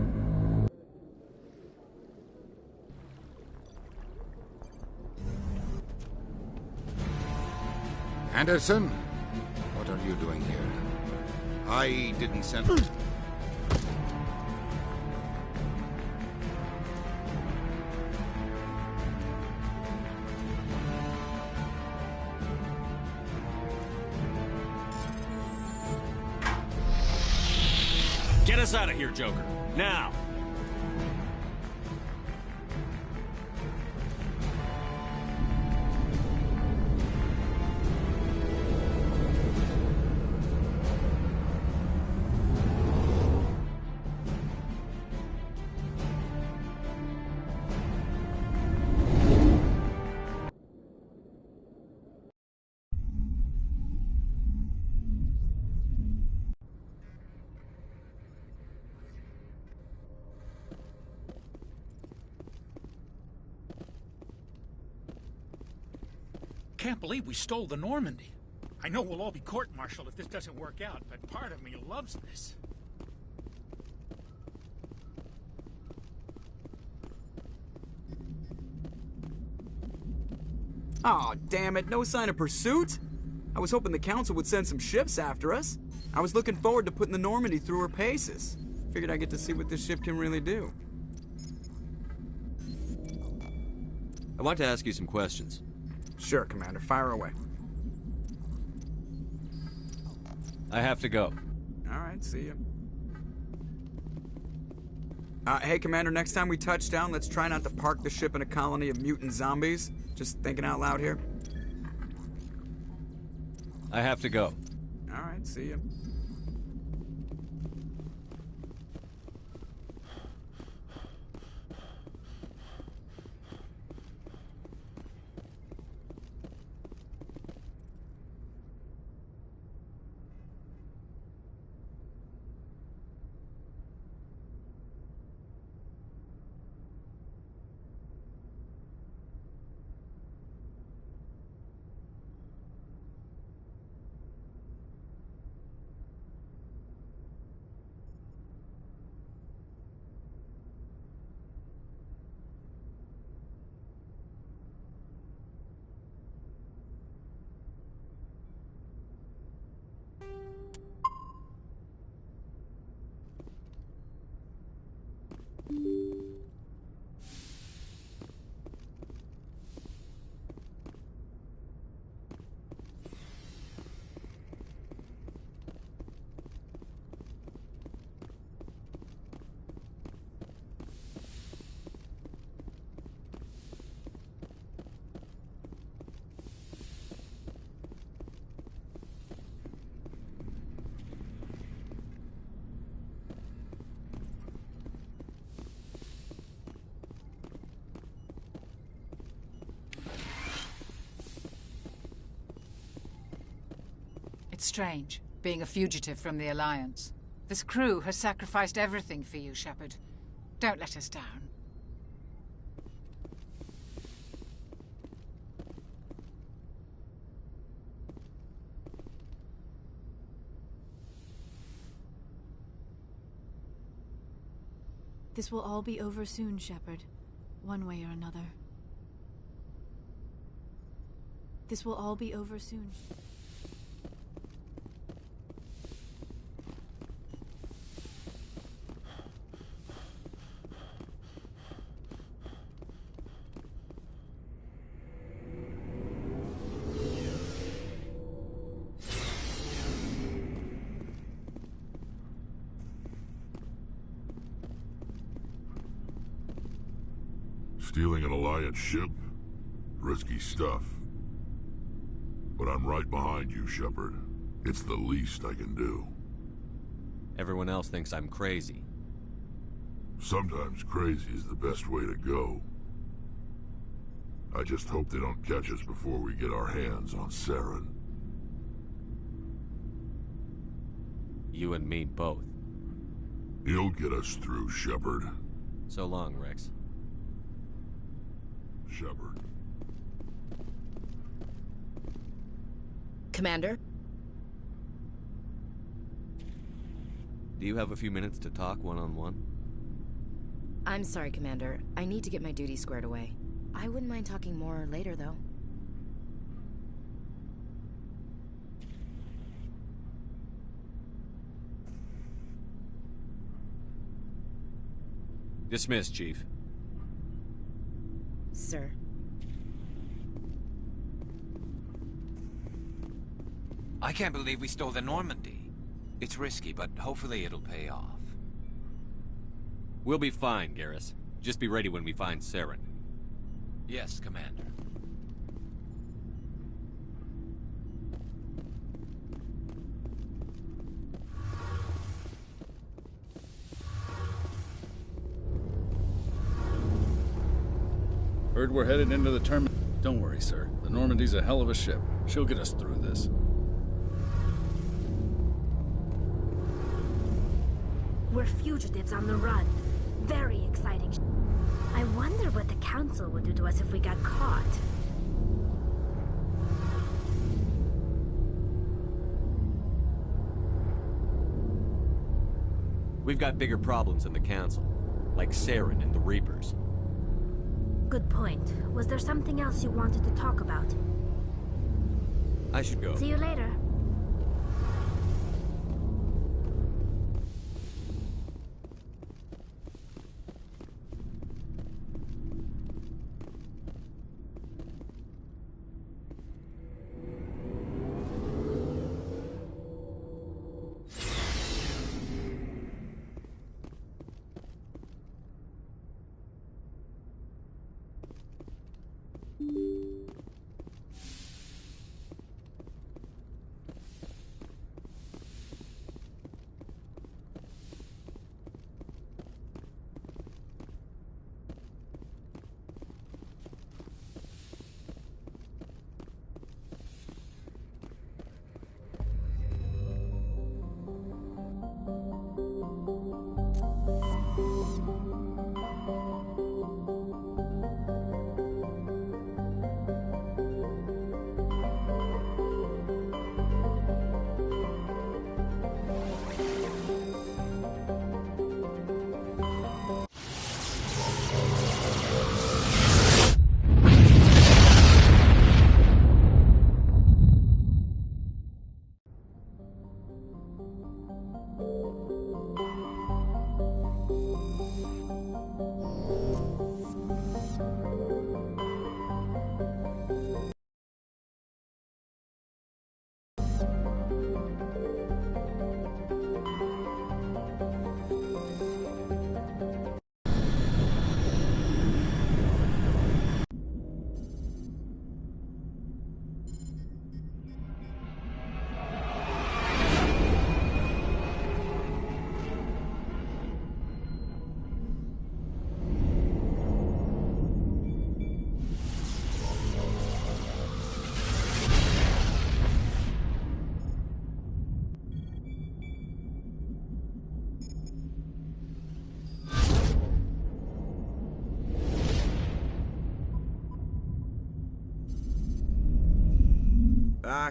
Anderson? What are you doing here? I didn't send... Get us out of here, Joker. Now! Can't believe we stole the Normandy. I know we'll all be court-martialed if this doesn't work out, but part of me loves this. Aw, damn it, no sign of pursuit? I was hoping the Council would send some ships after us. I was looking forward to putting the Normandy through her paces. Figured I'd get to see what this ship can really do. I want to ask you some questions. Sure, Commander. Fire away. I have to go. All right, see you. Hey, Commander, next time we touch down, let's try not to park the ship in a colony of mutant zombies. Just thinking out loud here. I have to go. All right, see you. It's strange, being a fugitive from the Alliance. This crew has sacrificed everything for you, Shepard. Don't let us down. This will all be over soon, Shepard. One way or another. This will all be over soon. Stealing an Alliance ship? Risky stuff. But I'm right behind you, Shepard. It's the least I can do. Everyone else thinks I'm crazy. Sometimes crazy is the best way to go. I just hope they don't catch us before we get our hands on Saren. You and me both. He'll get us through, Shepard. So long, Rex. Shepard. Commander? Do you have a few minutes to talk one-on-one? I'm sorry, Commander. I need to get my duties squared away. I wouldn't mind talking more later, though. Dismissed, Chief. Sir. I can't believe we stole the Normandy. It's risky, but hopefully it'll pay off. We'll be fine, Garrus. Just be ready when we find Saren. Yes, Commander. Heard we're headed into the terminal. Don't worry, sir. The Normandy's a hell of a ship. She'll get us through this. We're fugitives on the run. Very exciting. I wonder what the Council would do to us if we got caught. We've got bigger problems than the Council, like Saren and the Reapers. Good point. Was there something else you wanted to talk about? I should go. See you later.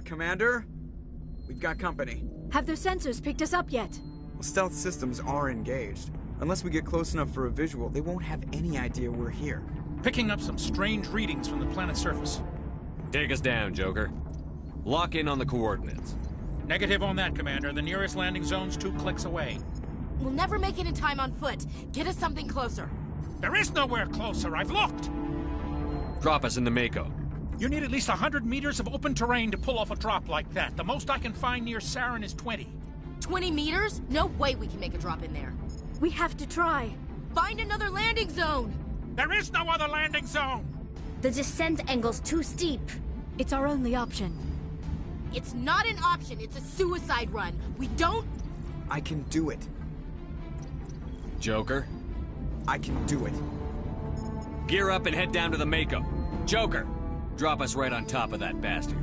Commander? We've got company. Have their sensors picked us up yet? Well, stealth systems are engaged. Unless we get close enough for a visual, they won't have any idea we're here. Picking up some strange readings from the planet's surface. Take us down, Joker. Lock in on the coordinates. Negative on that, Commander. The nearest landing zone's 2 clicks away. We'll never make it in time on foot. Get us something closer. There is nowhere closer. I've looked. Drop us in the Mako. You need at least 100 meters of open terrain to pull off a drop like that. The most I can find near Saren is 20. 20 meters? No way we can make a drop in there. We have to try. Find another landing zone! There is no other landing zone! The descent angle's too steep. It's our only option. It's not an option, it's a suicide run. We don't... I can do it. Joker? I can do it. Gear up and head down to the Mako. Joker, drop us right on top of that bastard.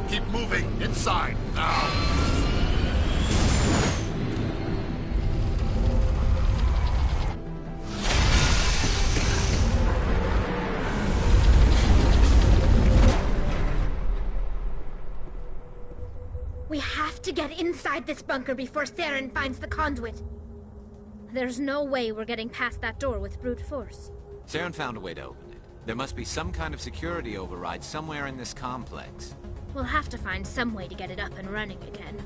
Keep moving! Inside! Now! We have to get inside this bunker before Saren finds the conduit. There's no way we're getting past that door with brute force. Saren found a way to open it. There must be some kind of security override somewhere in this complex. We'll have to find some way to get it up and running again.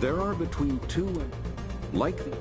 There are between 2 and... like the...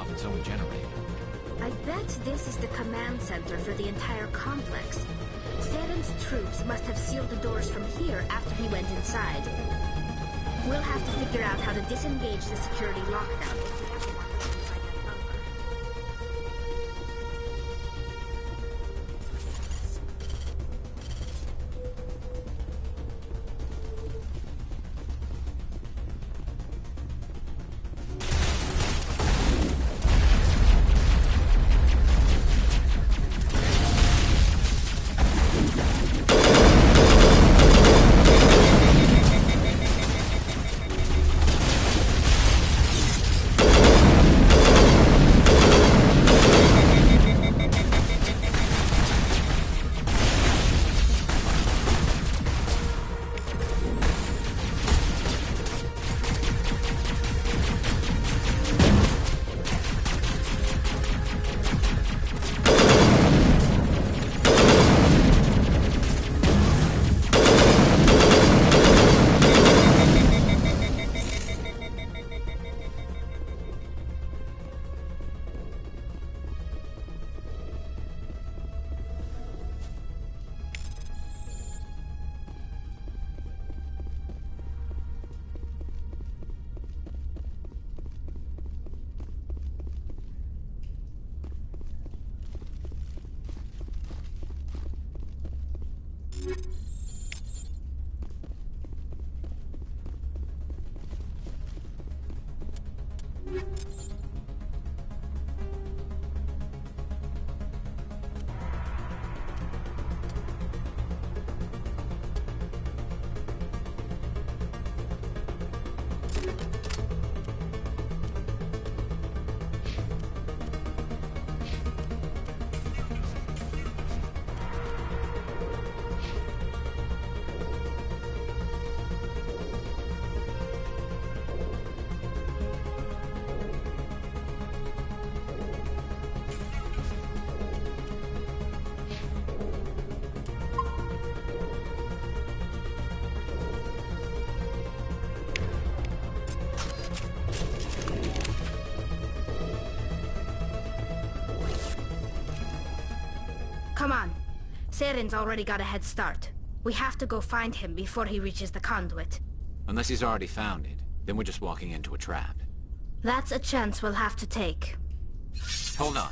Prophet's own generator. I bet this is the command center for the entire complex. Saren's troops must have sealed the doors from here after he went inside. We'll have to figure out how to disengage the security lockdown if we ever want to inside that bunker. Come on. Saren's already got a head start. We have to go find him before he reaches the conduit. Unless he's already found it, then we're just walking into a trap. That's a chance we'll have to take. Hold on.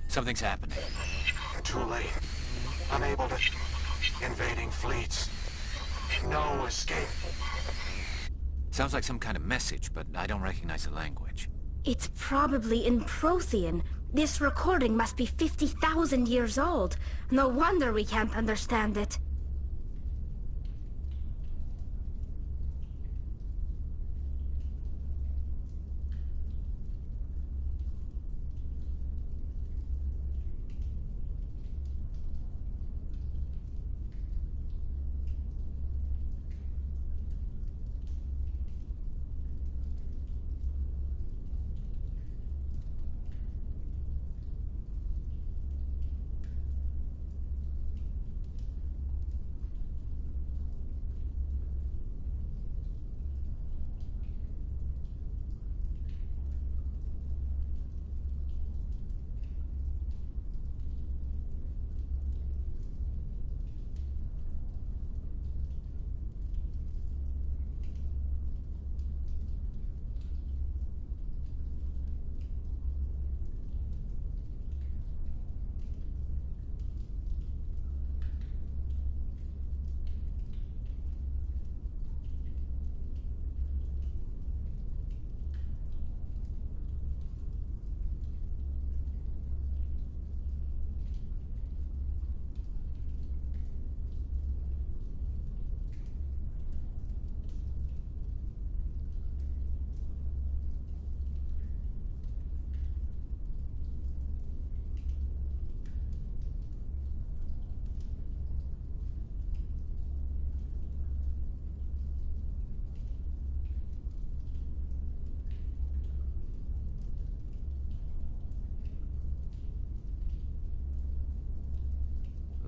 Something's happening. Too late. Unable to... Invading fleets. No escape. Sounds like some kind of message, but I don't recognize the language. It's probably in Prothean. This recording must be 50,000 years old. No wonder we can't understand it.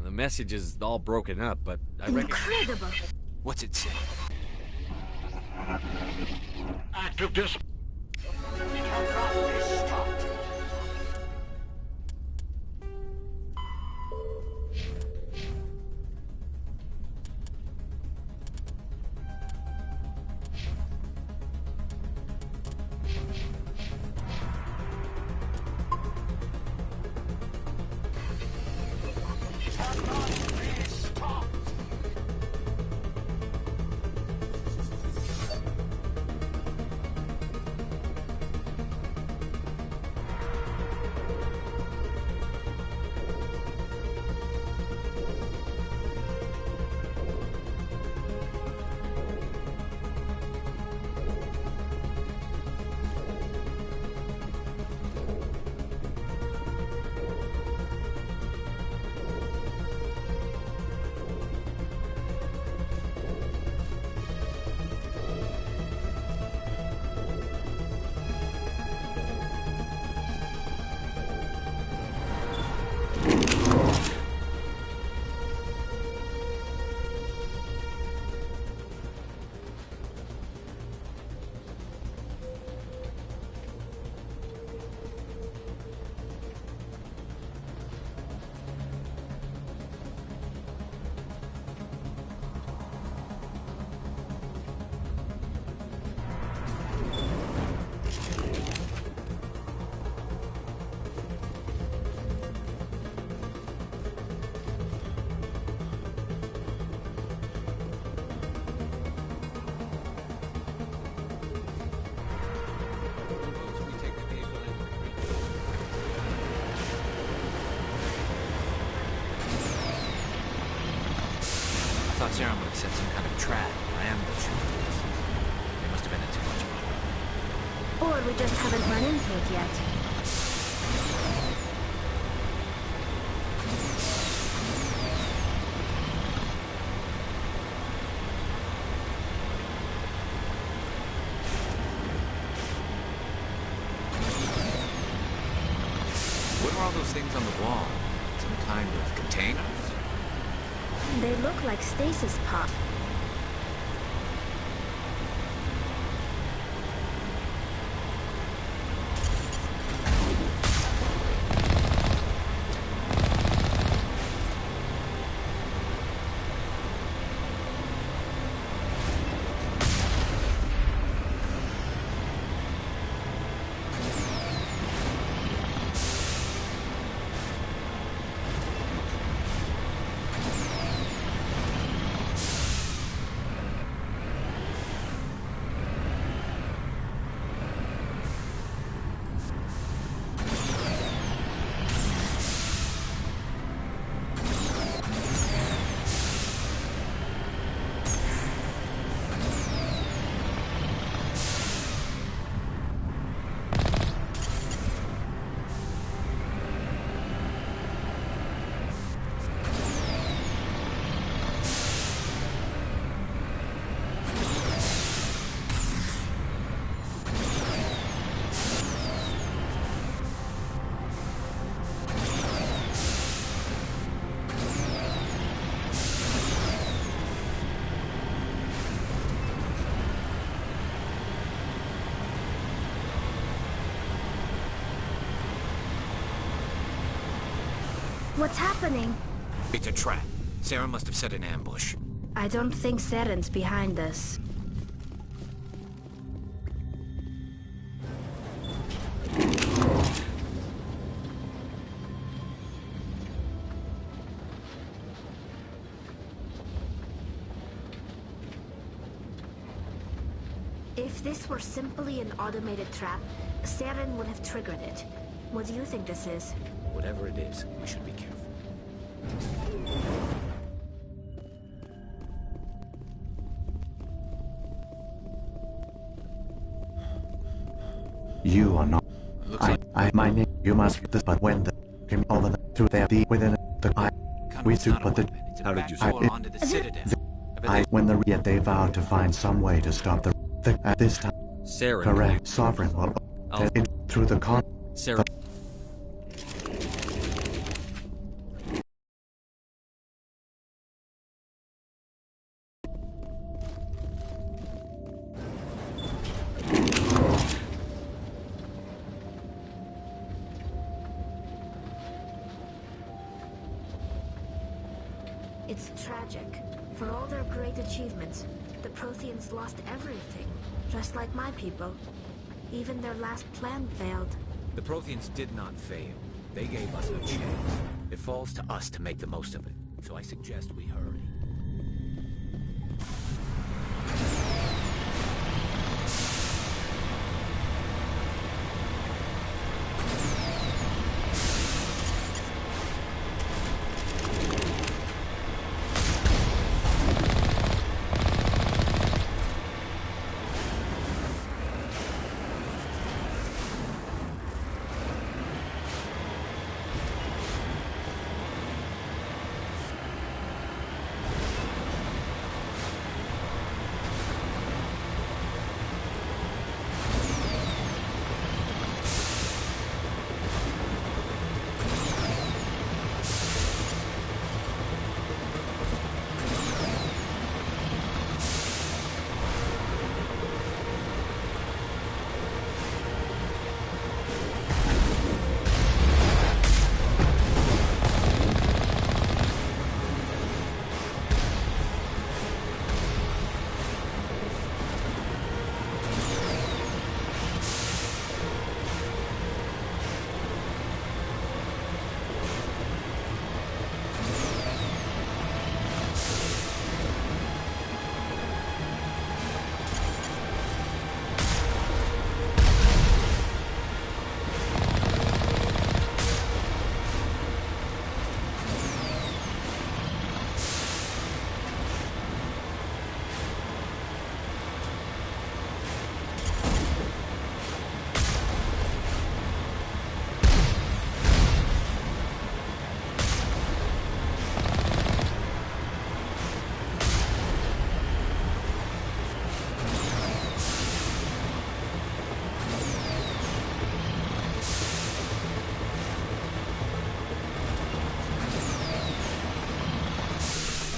The message is all broken up, but I reckon... Incredible! What's it say? Active discipline cannot be stopped. I thought Saren would have set some kind of trap or ambush into this. They must have been in too much of it. Or we just haven't run into it yet. What are all those things on the wall? Some kind of containers? They look like stasis pop. What's happening? It's a trap. Saren must have set an ambush. I don't think Saren's behind this. If this were simply an automated trap, Saren would have triggered it. What do you think this is? Whatever it is, we should be careful. You are not. My name. You must this, but when the all of the to their deep within the we do put the. How did you onto the Citadel? When the yet they vowed to find some way to stop the at this time. Saren. Correct. Sovereign will through the con. Saren. It's tragic. For all their great achievements, the Protheans lost everything, just like my people. Even their last plan failed. The Protheans did not fail. They gave us a chance. It falls to us to make the most of it. so I suggest we hurry.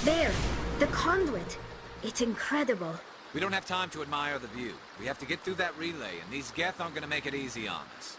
There! The conduit! It's incredible. We don't have time to admire the view. We have to get through that relay, and these Geth aren't gonna make it easy on us.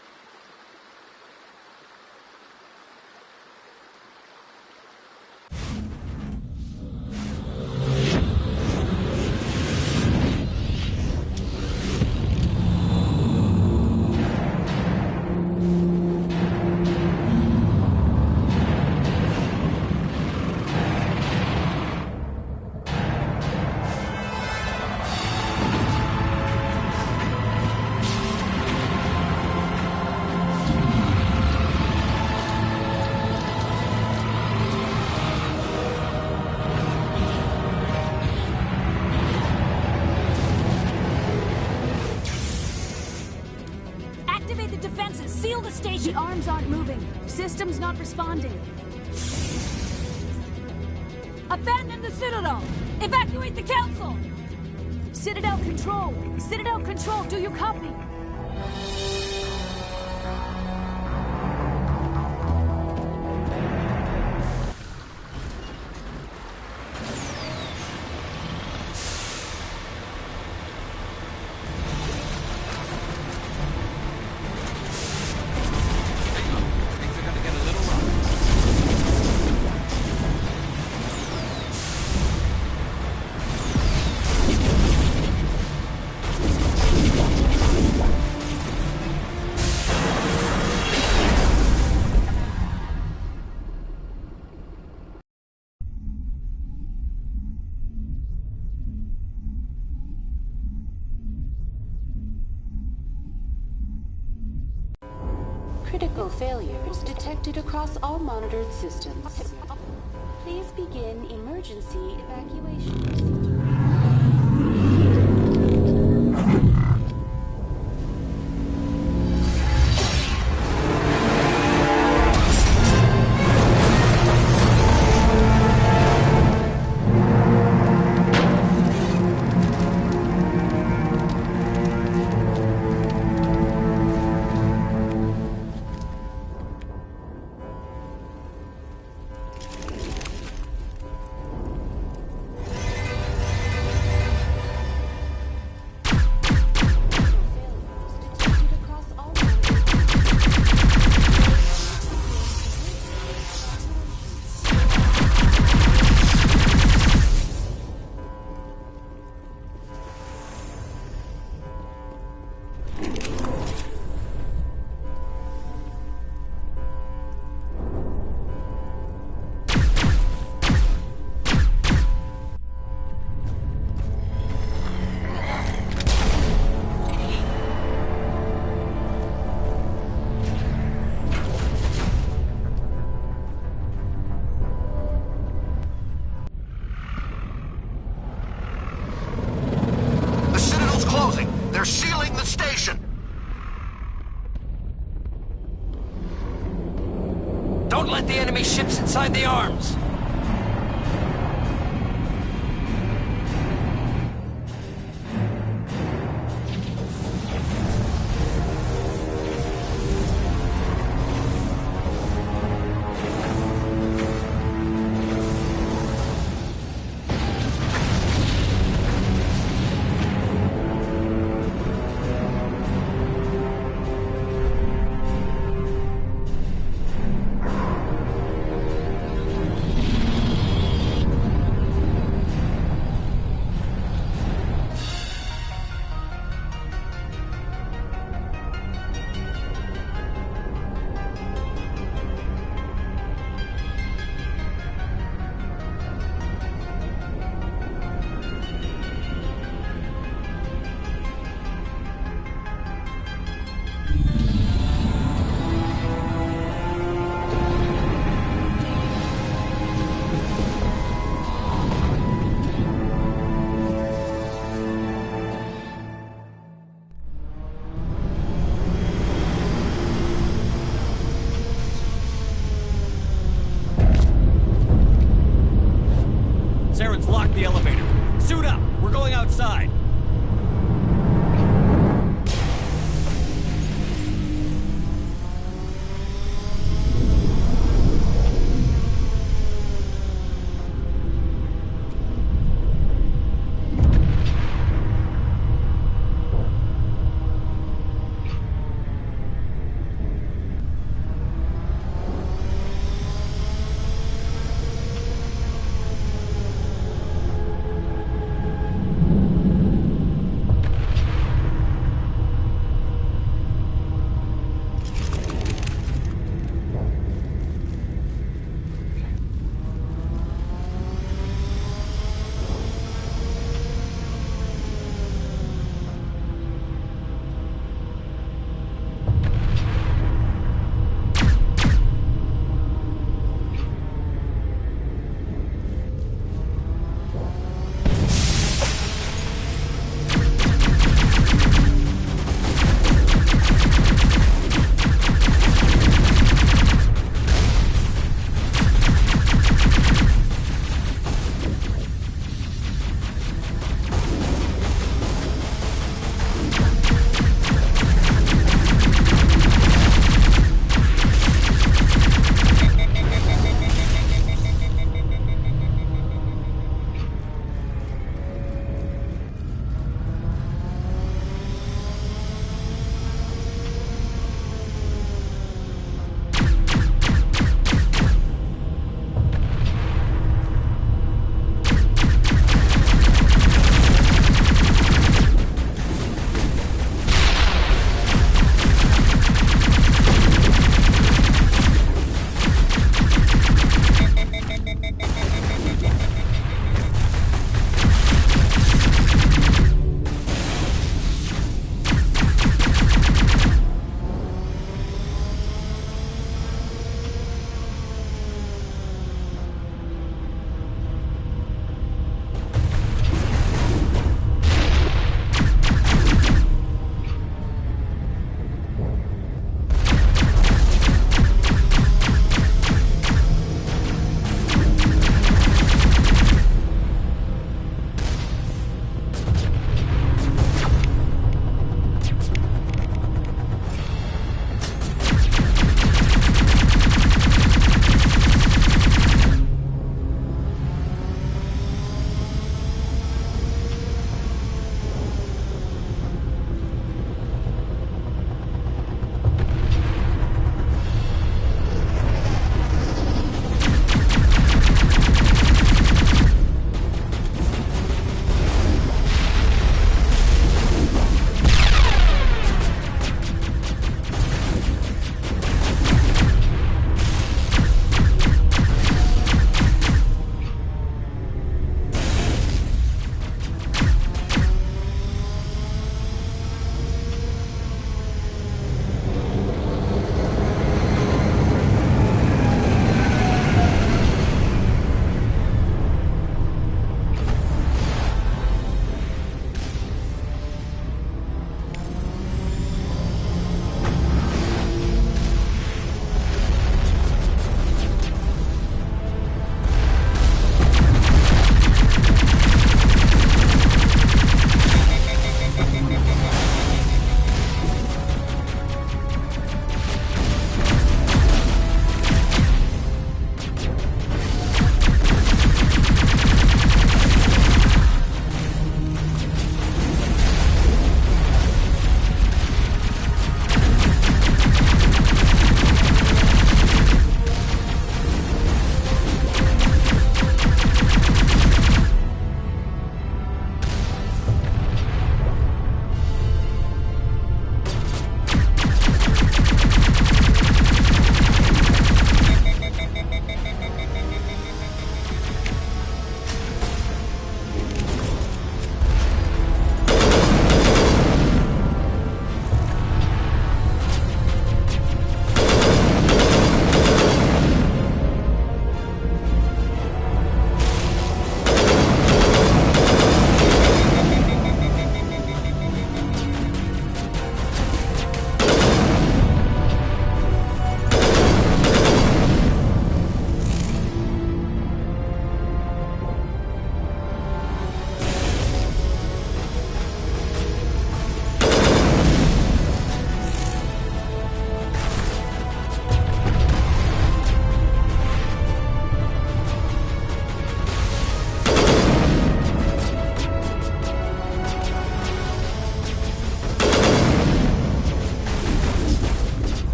Activate the defenses! Seal the station! The arms aren't moving. System's not responding. Abandon the Citadel! Evacuate the Council! Citadel Control! Citadel Control, do you copy? Critical failures detected across all monitored systems. Please begin emergency evacuation procedure. Alert the enemy ships inside the arms! Saren's locked the elevator. Suit up! We're going outside!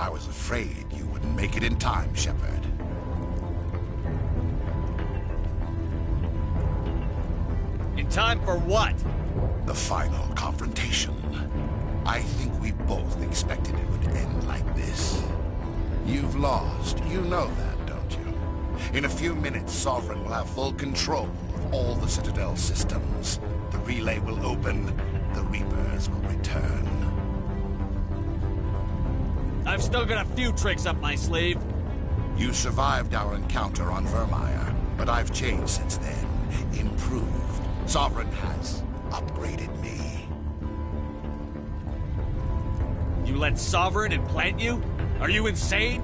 I was afraid you wouldn't make it in time, Shepard. In time for what? The final confrontation. I think we both expected it would end like this. You've lost. You know that, don't you? In a few minutes, Sovereign will have full control of all the Citadel systems. The relay will open. The Reapers will return. I've still got a few tricks up my sleeve. You survived our encounter on Vermeer, but I've changed since then. Improved. Sovereign has upgraded me. You let Sovereign implant you? Are you insane?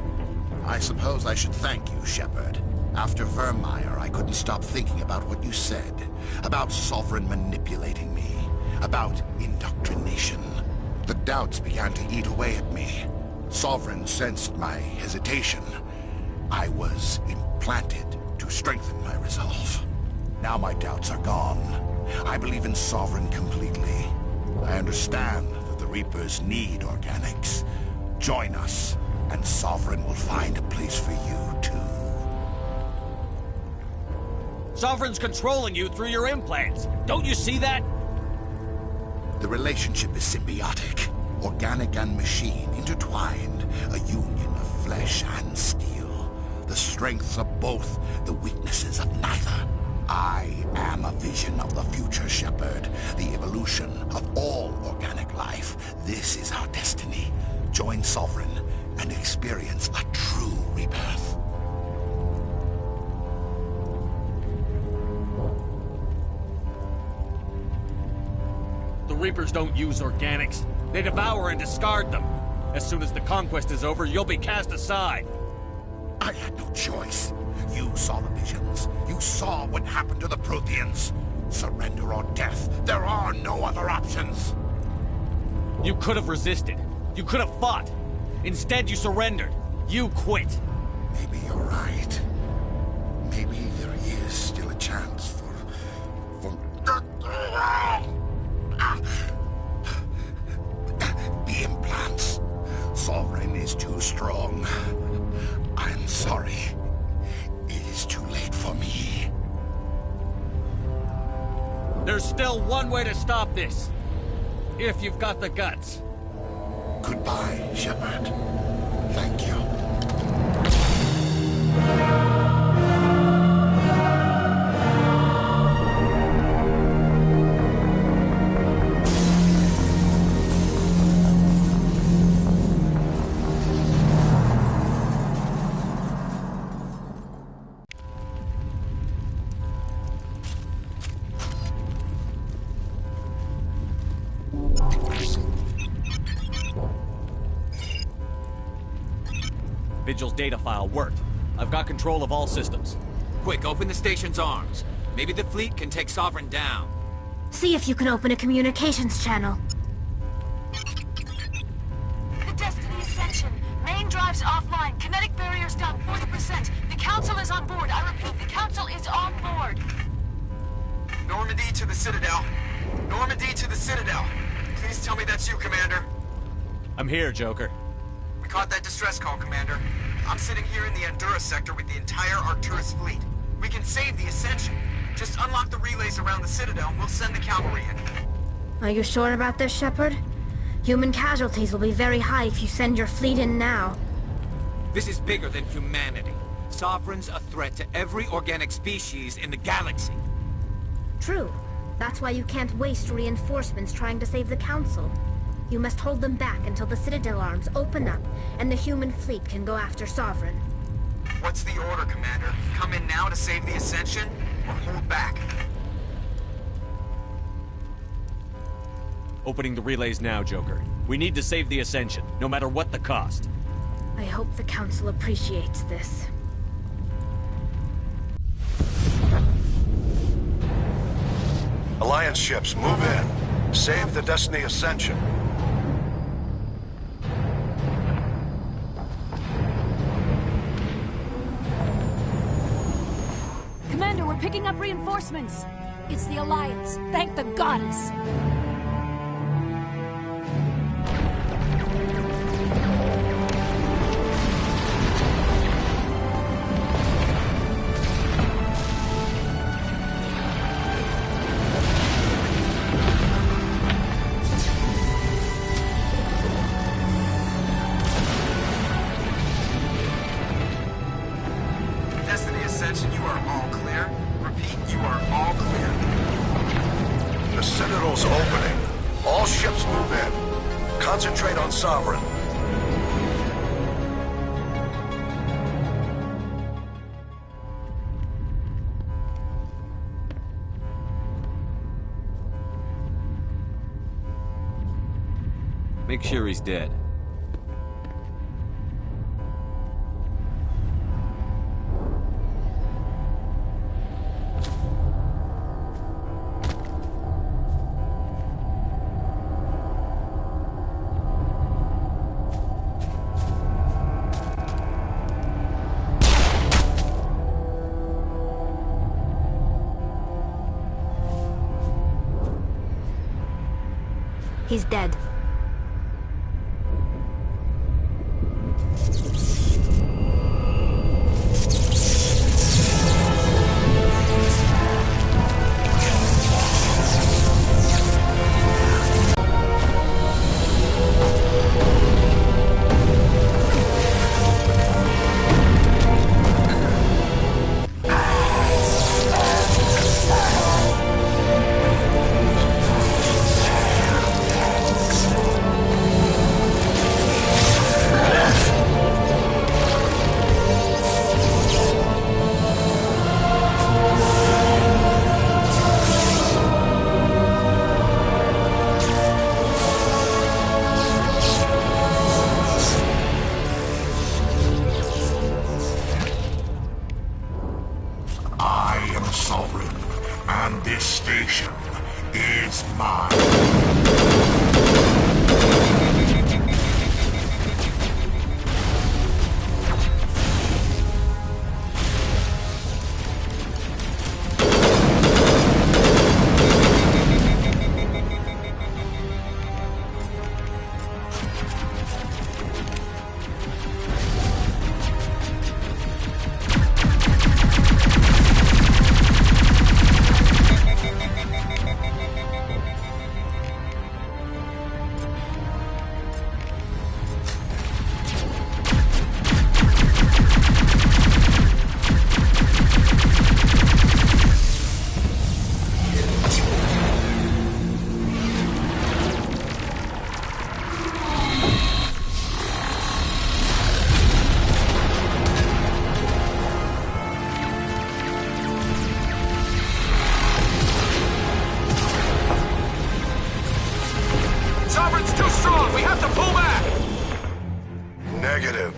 I suppose I should thank you, Shepard. After Vermeer, I couldn't stop thinking about what you said. About Sovereign manipulating me. About indoctrination. The doubts began to eat away at me. Sovereign sensed my hesitation. I was implanted to strengthen my resolve. Now my doubts are gone. I believe in Sovereign completely. I understand that the Reapers need organics. Join us, and Sovereign will find a place for you, too. Sovereign's controlling you through your implants. Don't you see that? The relationship is symbiotic. Organic and machine intertwined. A union of flesh and steel. The strengths of both, the weaknesses of neither. I am a vision of the future, Shepard. The evolution of all organic life. This is our destiny. Join Sovereign and experience a true rebirth. The Reapers don't use organics. They devour and discard them. As soon as the conquest is over, you'll be cast aside. I had no choice. You saw the visions. You saw what happened to the Protheans. Surrender or death. There are no other options. You could have resisted. You could have fought. Instead, you surrendered. You quit. Maybe you're right. Maybe there is still a chance for... The implants. Sovereign is too strong. I'm sorry. It is too late for me. There's still one way to stop this. If you've got the guts. Goodbye, Shepard. Thank you. Vigil's data file worked. I've got control of all systems. Quick, open the station's arms. Maybe the fleet can take Sovereign down. See if you can open a communications channel. The Destiny Ascension. Main drives offline. Kinetic barriers down 40%. The Council is on board. I repeat, the Council is on board. Normandy to the Citadel. Normandy to the Citadel. Please tell me that's you, Commander. I'm here, Joker. We caught that distress call, Commander. I'm sitting here in the Endura sector with the entire Arcturus fleet. We can save the Ascension. Just unlock the relays around the Citadel and we'll send the cavalry in. Are you sure about this, Shepard? Human casualties will be very high if you send your fleet in now. This is bigger than humanity. Sovereign's a threat to every organic species in the galaxy. True. That's why you can't waste reinforcements trying to save the Council. You must hold them back until the Citadel arms open up and the human fleet can go after Sovereign. What's the order, Commander? Come in now to save the Ascension, or hold back? Opening the relays now, Joker. We need to save the Ascension, no matter what the cost. I hope the Council appreciates this. Alliance ships, move in. Save the Destiny Ascension. Commander, we're picking up reinforcements. It's the Alliance. Thank the goddess. Sovereign. Make sure he's dead. He's dead.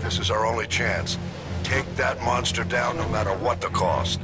This is our only chance. Take that monster down no matter what the cost.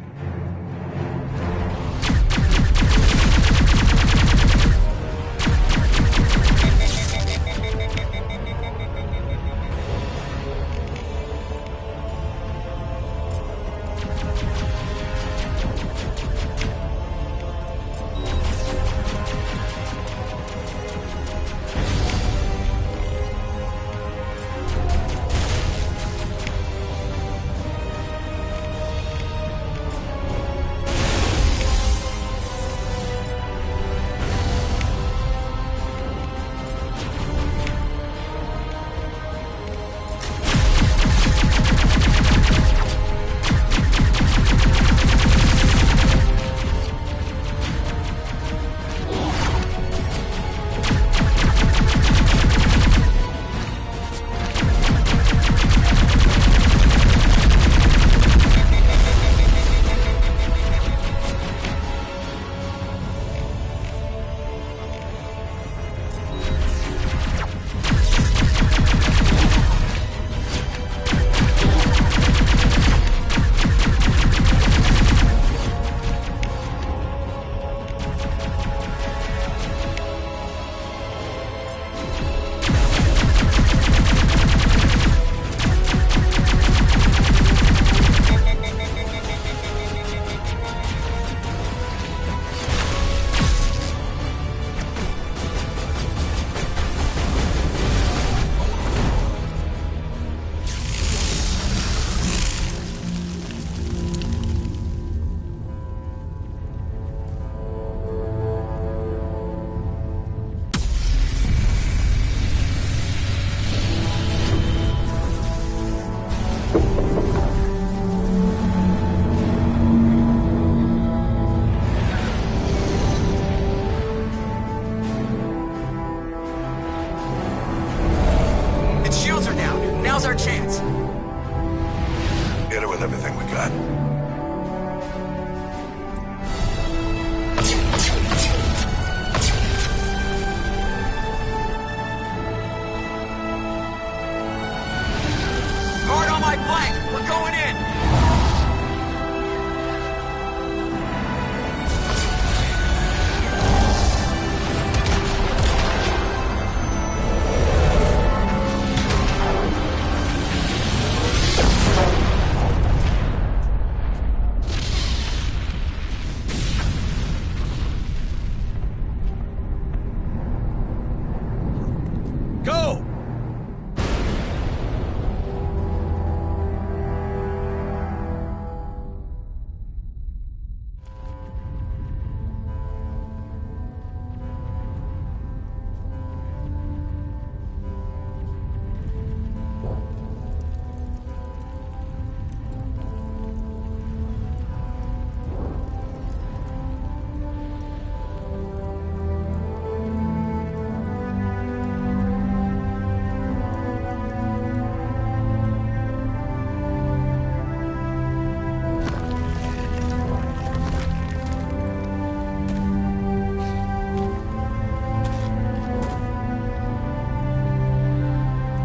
Its shields are down. Now's our chance. Hit it with everything we got. Guard on my flank. We're going in.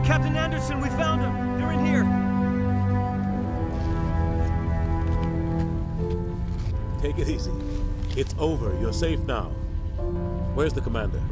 Captain Anderson, we found them! They're in here! Take it easy. It's over. You're safe now. Where's the commander?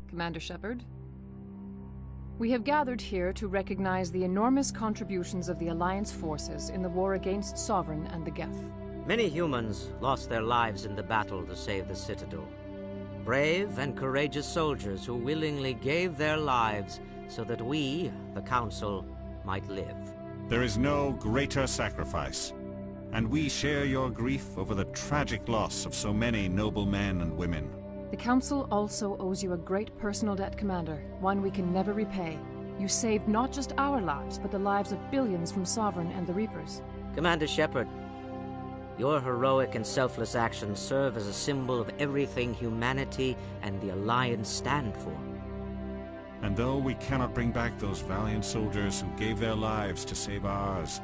Commander Shepard. We have gathered here to recognize the enormous contributions of the Alliance forces in the war against Sovereign and the Geth. Many humans lost their lives in the battle to save the Citadel. Brave and courageous soldiers who willingly gave their lives so that we, the Council, might live. There is no greater sacrifice, and we share your grief over the tragic loss of so many noble men and women. The Council also owes you a great personal debt, Commander, one we can never repay. You saved not just our lives, but the lives of billions from Sovereign and the Reapers. Commander Shepard, your heroic and selfless actions serve as a symbol of everything humanity and the Alliance stand for. And though we cannot bring back those valiant soldiers who gave their lives to save ours,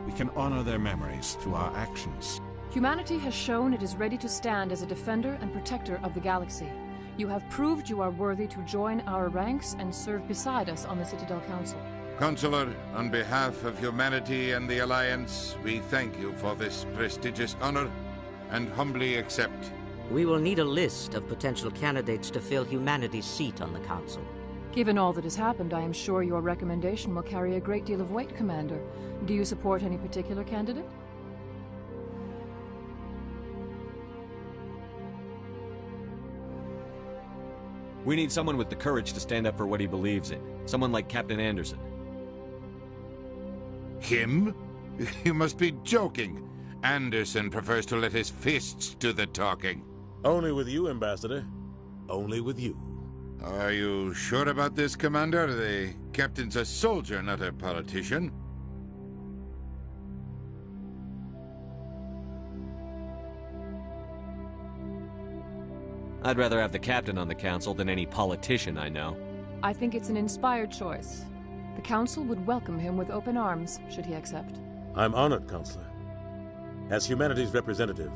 we can honor their memories through our actions. Humanity has shown it is ready to stand as a defender and protector of the galaxy. You have proved you are worthy to join our ranks and serve beside us on the Citadel Council. Consular, on behalf of humanity and the Alliance, we thank you for this prestigious honor and humbly accept. We will need a list of potential candidates to fill humanity's seat on the Council. Given all that has happened, I am sure your recommendation will carry a great deal of weight, Commander. Do you support any particular candidate? We need someone with the courage to stand up for what he believes in. Someone like Captain Anderson. Him? You must be joking. Anderson prefers to let his fists do the talking. Only with you, Ambassador. Only with you. Are you sure about this, Commander? The captain's a soldier, not a politician. I'd rather have the captain on the council than any politician I know. I think it's an inspired choice. The Council would welcome him with open arms, should he accept. I'm honored, Counselor. As humanity's representative,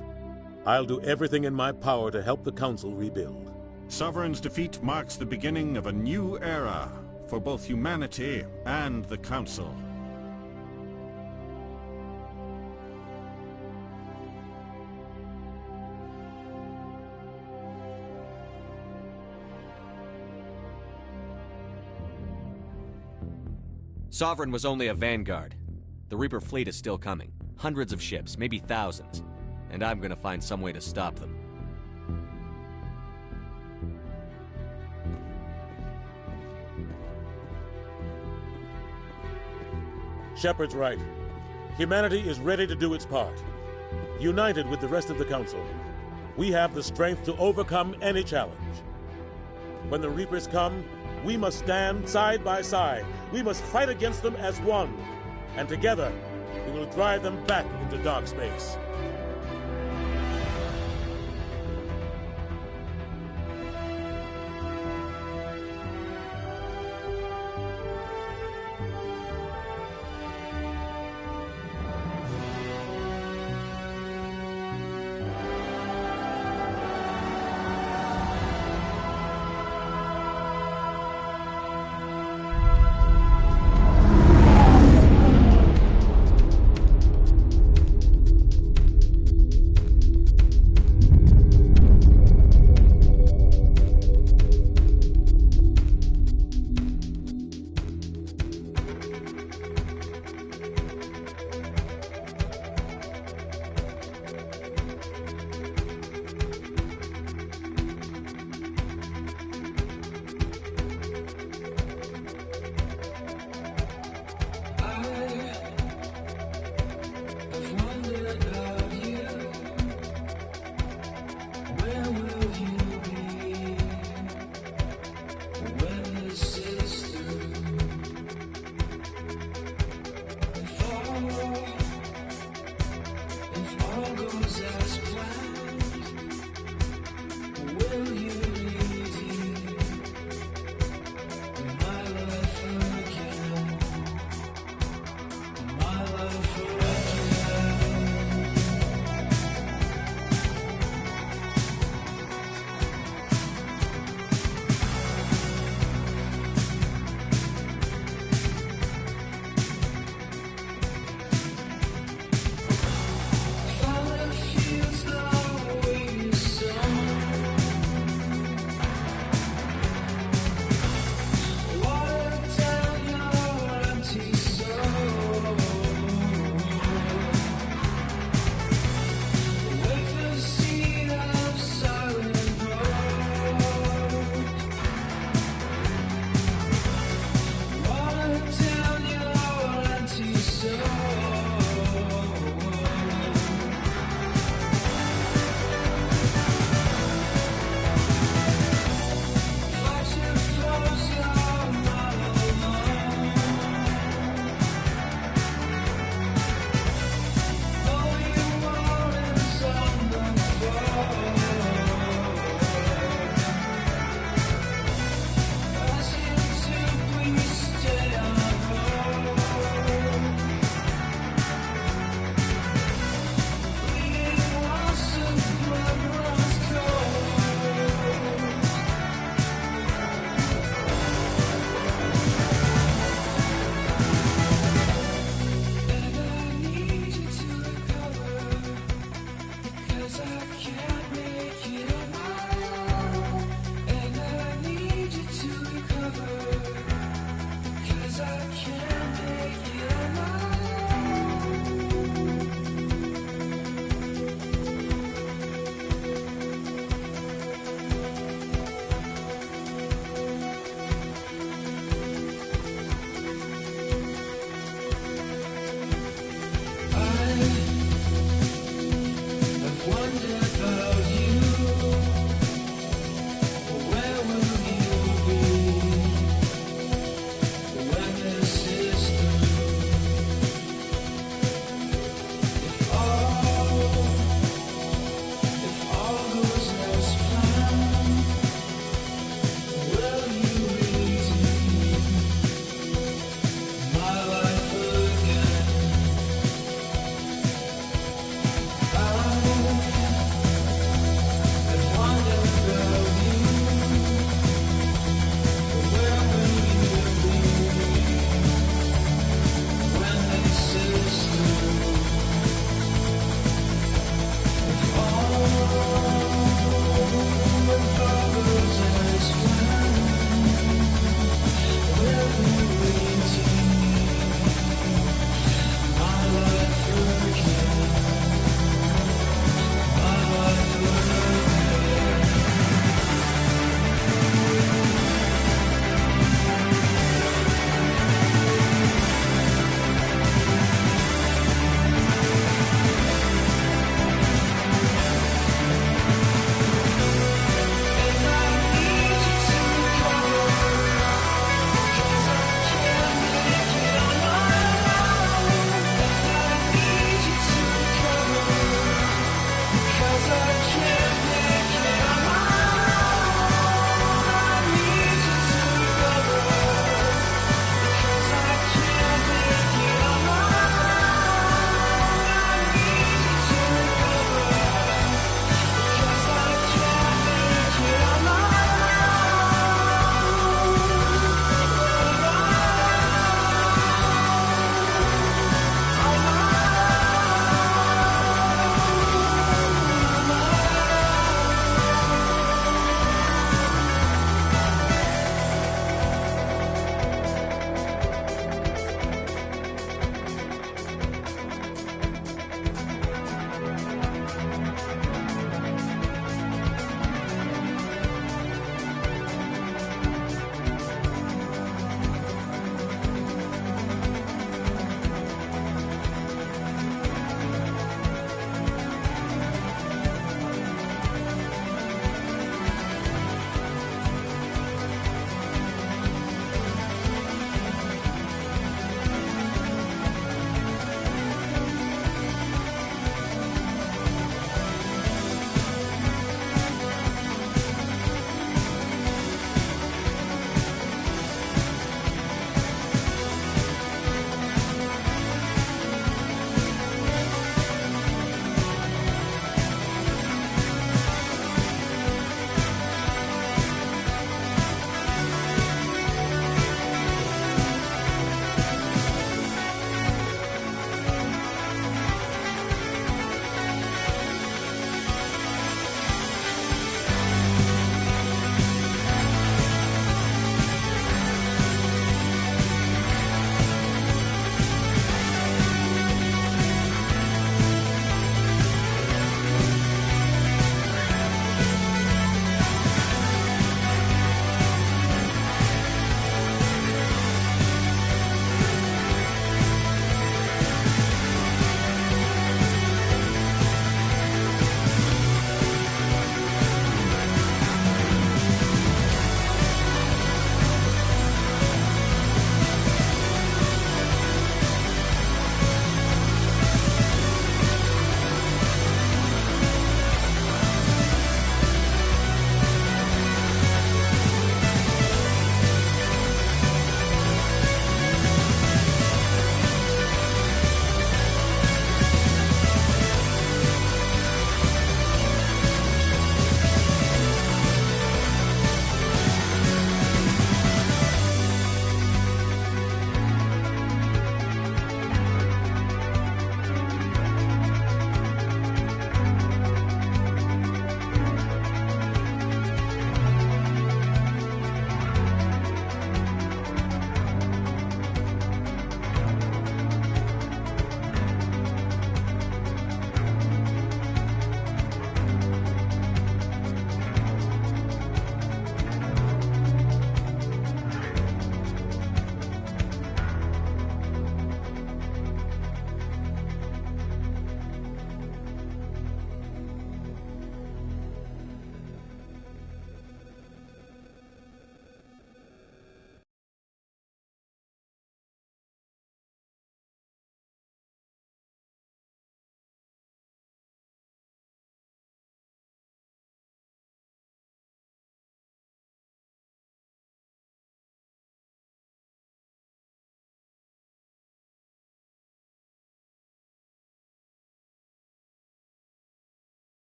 I'll do everything in my power to help the Council rebuild. Sovereign's defeat marks the beginning of a new era for both humanity and the Council. Sovereign was only a vanguard. The Reaper fleet is still coming. Hundreds of ships, maybe thousands. And I'm gonna find some way to stop them. Shepard's right. Humanity is ready to do its part. United with the rest of the Council, we have the strength to overcome any challenge. When the Reapers come, we must stand side by side. We must fight against them as one. And together, we will drive them back into dark space.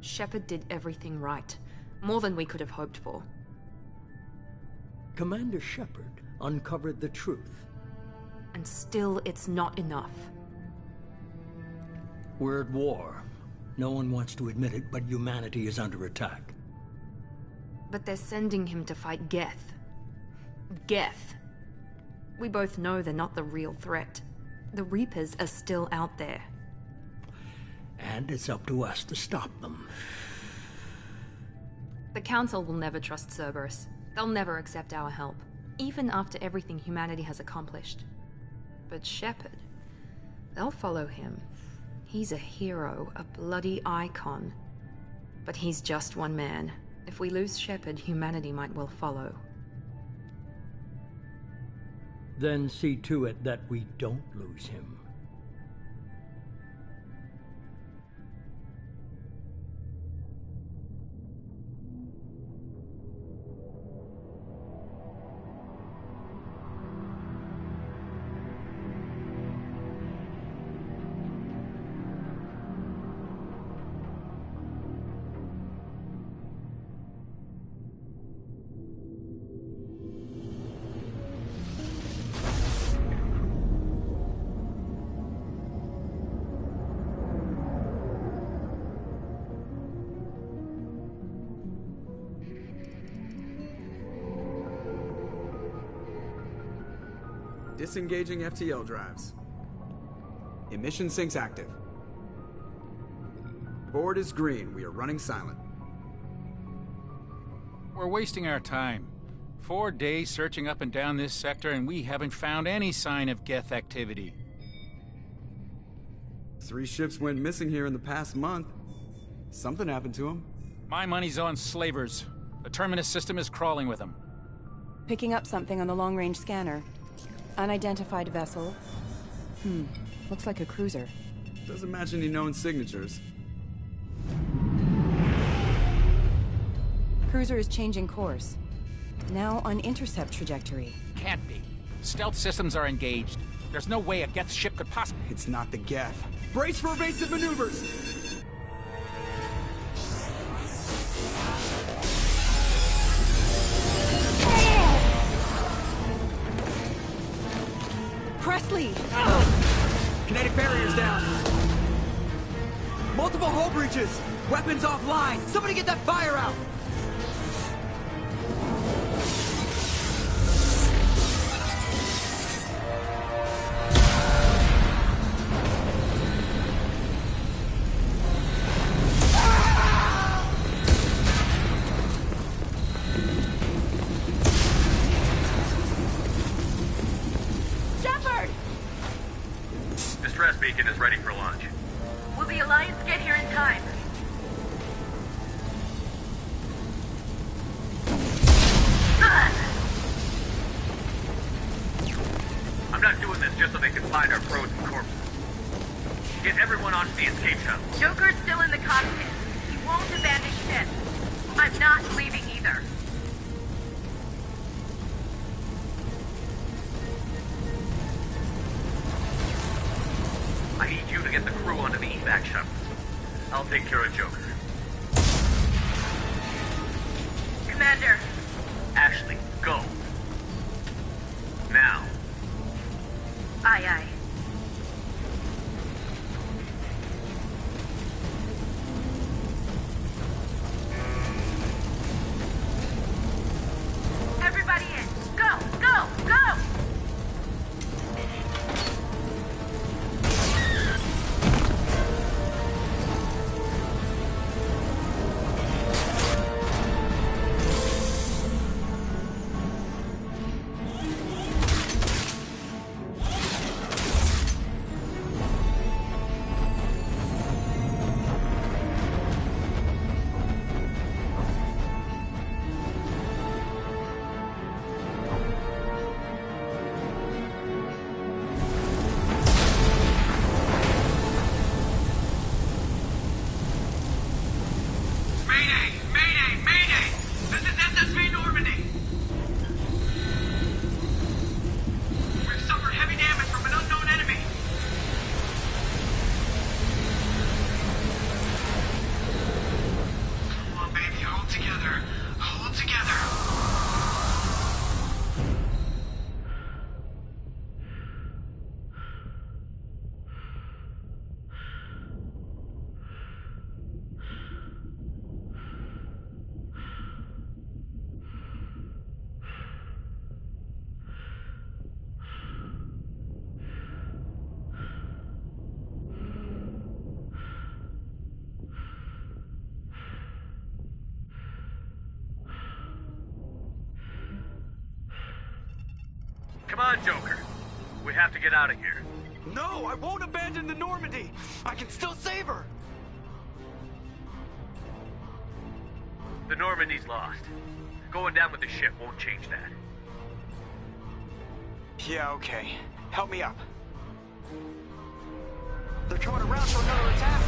Shepard did everything right. More than we could have hoped for. Commander Shepard uncovered the truth. And still, it's not enough. We're at war. No one wants to admit it, but humanity is under attack. But they're sending him to fight Geth. Geth. We both know they're not the real threat. The Reapers are still out there. And it's up to us to stop them. The Council will never trust Cerberus. They'll never accept our help, even after everything humanity has accomplished. But Shepard, they'll follow him. He's a hero, a bloody icon. But he's just one man. If we lose Shepard, humanity might well follow. Then see to it that we don't lose him. Disengaging FTL drives. Emission sinks active. Board is green. We are running silent. We're wasting our time. 4 days searching up and down this sector, and we haven't found any sign of Geth activity. 3 ships went missing here in the past month. Something happened to them. My money's on slavers. The Terminus system is crawling with them. Picking up something on the long-range scanner. Unidentified vessel. Looks like a cruiser. Doesn't match any known signatures. Cruiser is changing course. Now on intercept trajectory. Can't be. Stealth systems are engaged. There's no way a Geth ship could possibly... It's not the Geth. Brace for evasive maneuvers! Presley! Kinetic barriers down. Multiple hull breaches. Weapons offline. Somebody get that fire out. Beacon is ready for launch. Will the Alliance get here in time? I'm not doing this just so they can find our frozen corpses. Get everyone onto the escape shuttle. Joker's still in the cockpit. He won't abandon ship. I'm not leaving either. I need you to get the crew onto the evac shuttle. I'll take care of Joker. Commander. Ashley, go. Now. Aye, aye. Everybody in. Go, go, go! Come on, Joker. We have to get out of here. No, I won't abandon the Normandy. I can still save her. The Normandy's lost. Going down with the ship won't change that. Yeah, okay. Help me up. They're coming around for another attack.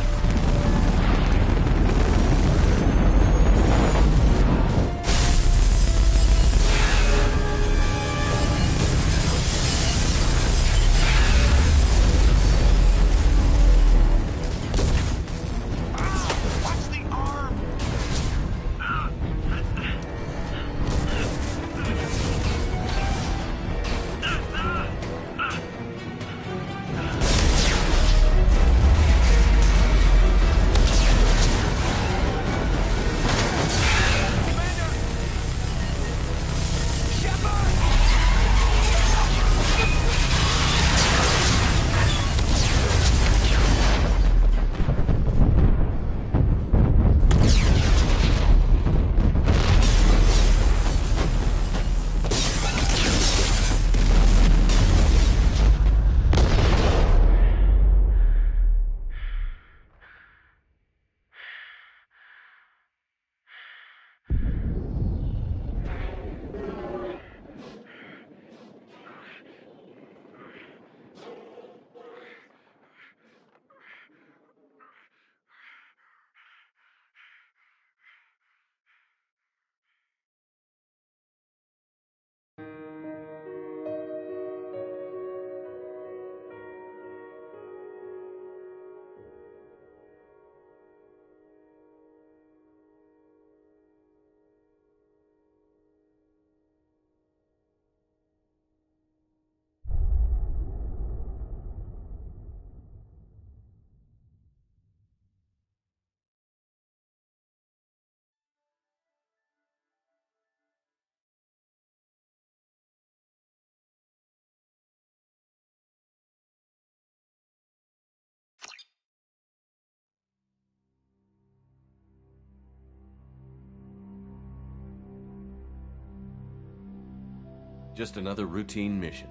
Just another routine mission.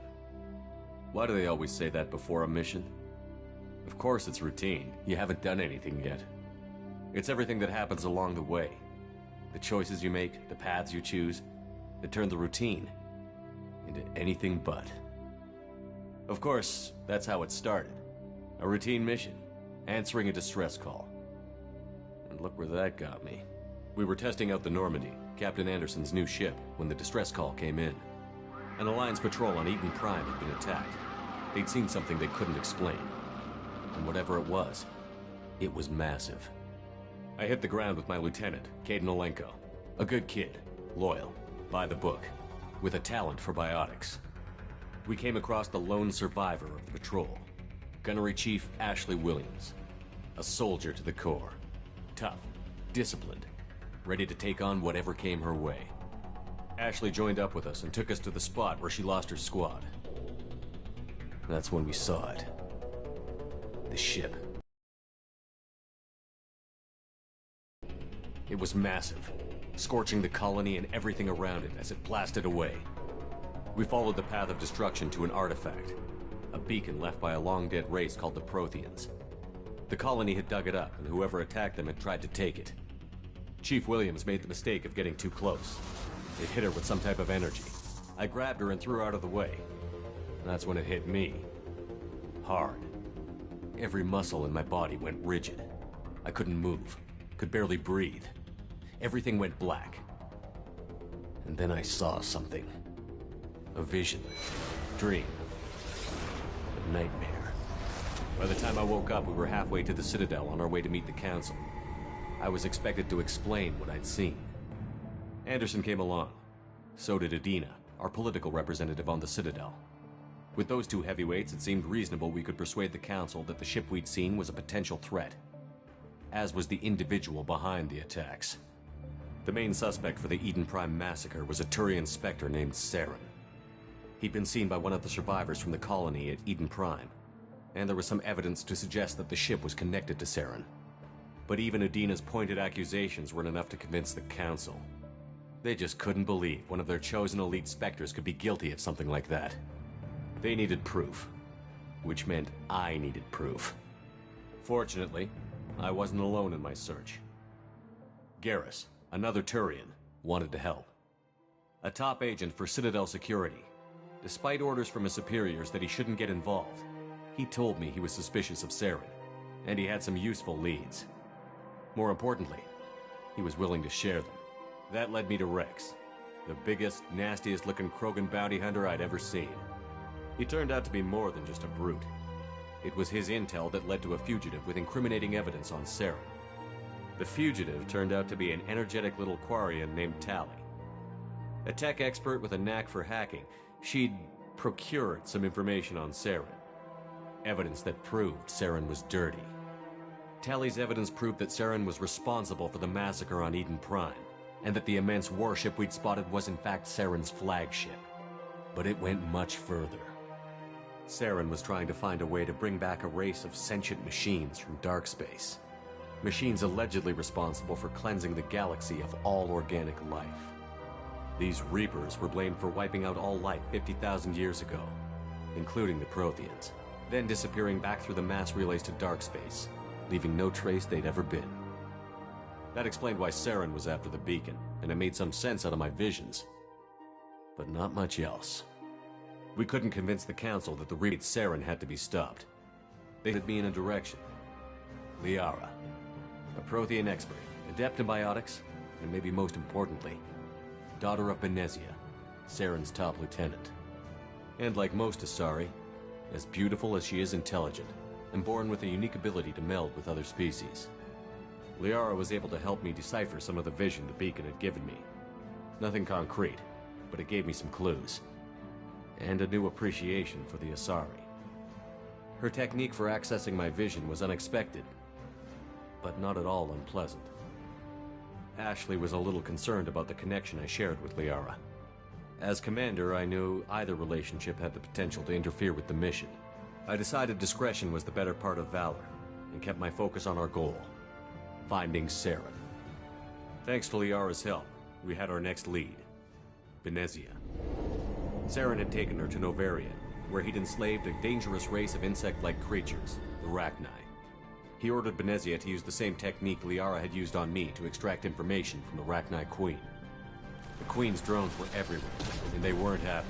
Why do they always say that before a mission? Of course it's routine. You haven't done anything yet. It's everything that happens along the way. The choices you make, the paths you choose, that turn the routine into anything but. Of course, that's how it started. A routine mission, answering a distress call. And look where that got me. We were testing out the Normandy, Captain Anderson's new ship, when the distress call came in. An Alliance patrol on Eden Prime had been attacked. They'd seen something they couldn't explain. And whatever it was massive. I hit the ground with my lieutenant, Kaidan Alenko. A good kid, loyal, by the book, with a talent for biotics. We came across the lone survivor of the patrol, Gunnery Chief Ashley Williams. A soldier to the core. Tough, disciplined, ready to take on whatever came her way. Ashley joined up with us and took us to the spot where she lost her squad. That's when we saw it. The ship. It was massive, scorching the colony and everything around it as it blasted away. We followed the path of destruction to an artifact, a beacon left by a long-dead race called the Protheans. The colony had dug it up, and whoever attacked them had tried to take it. Chief Williams made the mistake of getting too close. It hit her with some type of energy. I grabbed her and threw her out of the way. That's when it hit me. Hard. Every muscle in my body went rigid. I couldn't move, could barely breathe. Everything went black. And then I saw something. A vision. Dream. A nightmare. By the time I woke up, we were halfway to the Citadel on our way to meet the Council. I was expected to explain what I'd seen. Anderson came along. So did Adina, our political representative on the Citadel. With those two heavyweights, it seemed reasonable we could persuade the Council that the ship we'd seen was a potential threat, as was the individual behind the attacks. The main suspect for the Eden Prime massacre was a Turian Spectre named Saren. He'd been seen by one of the survivors from the colony at Eden Prime, and there was some evidence to suggest that the ship was connected to Saren. But even Adina's pointed accusations weren't enough to convince the Council. They just couldn't believe one of their chosen elite Spectres could be guilty of something like that. They needed proof, which meant I needed proof. Fortunately, I wasn't alone in my search. Garrus, another Turian, wanted to help. A top agent for Citadel Security. Despite orders from his superiors that he shouldn't get involved, he told me he was suspicious of Saren, and he had some useful leads. More importantly, he was willing to share them. That led me to Rex, the biggest, nastiest-looking Krogan bounty hunter I'd ever seen. He turned out to be more than just a brute. It was his intel that led to a fugitive with incriminating evidence on Saren. The fugitive turned out to be an energetic little Quarian named Tali. A tech expert with a knack for hacking, she'd procured some information on Saren. Evidence that proved Saren was dirty. Tali's evidence proved that Saren was responsible for the massacre on Eden Prime, and that the immense warship we'd spotted was in fact Saren's flagship. But it went much further. Saren was trying to find a way to bring back a race of sentient machines from dark space. Machines allegedly responsible for cleansing the galaxy of all organic life. These Reapers were blamed for wiping out all life 50,000 years ago, including the Protheans, then disappearing back through the mass relays to dark space, leaving no trace they'd ever been. That explained why Saren was after the beacon, and it made some sense out of my visions. But not much else. We couldn't convince the Council that the Reapers Saren had to be stopped. They had me in a direction. Liara, a Prothean expert, adept in biotics, and maybe most importantly, daughter of Benezia, Saren's top lieutenant. And like most Asari, as beautiful as she is intelligent, and born with a unique ability to meld with other species. Liara was able to help me decipher some of the vision the beacon had given me. Nothing concrete, but it gave me some clues. And a new appreciation for the Asari. Her technique for accessing my vision was unexpected, but not at all unpleasant. Ashley was a little concerned about the connection I shared with Liara. As commander, I knew either relationship had the potential to interfere with the mission. I decided discretion was the better part of valor, and kept my focus on our goal, finding Saren. Thanks to Liara's help, we had our next lead, Benezia. Saren had taken her to Novaria, where he'd enslaved a dangerous race of insect-like creatures, the Rachni. He ordered Benezia to use the same technique Liara had used on me to extract information from the Rachni Queen. The Queen's drones were everywhere, and they weren't happy.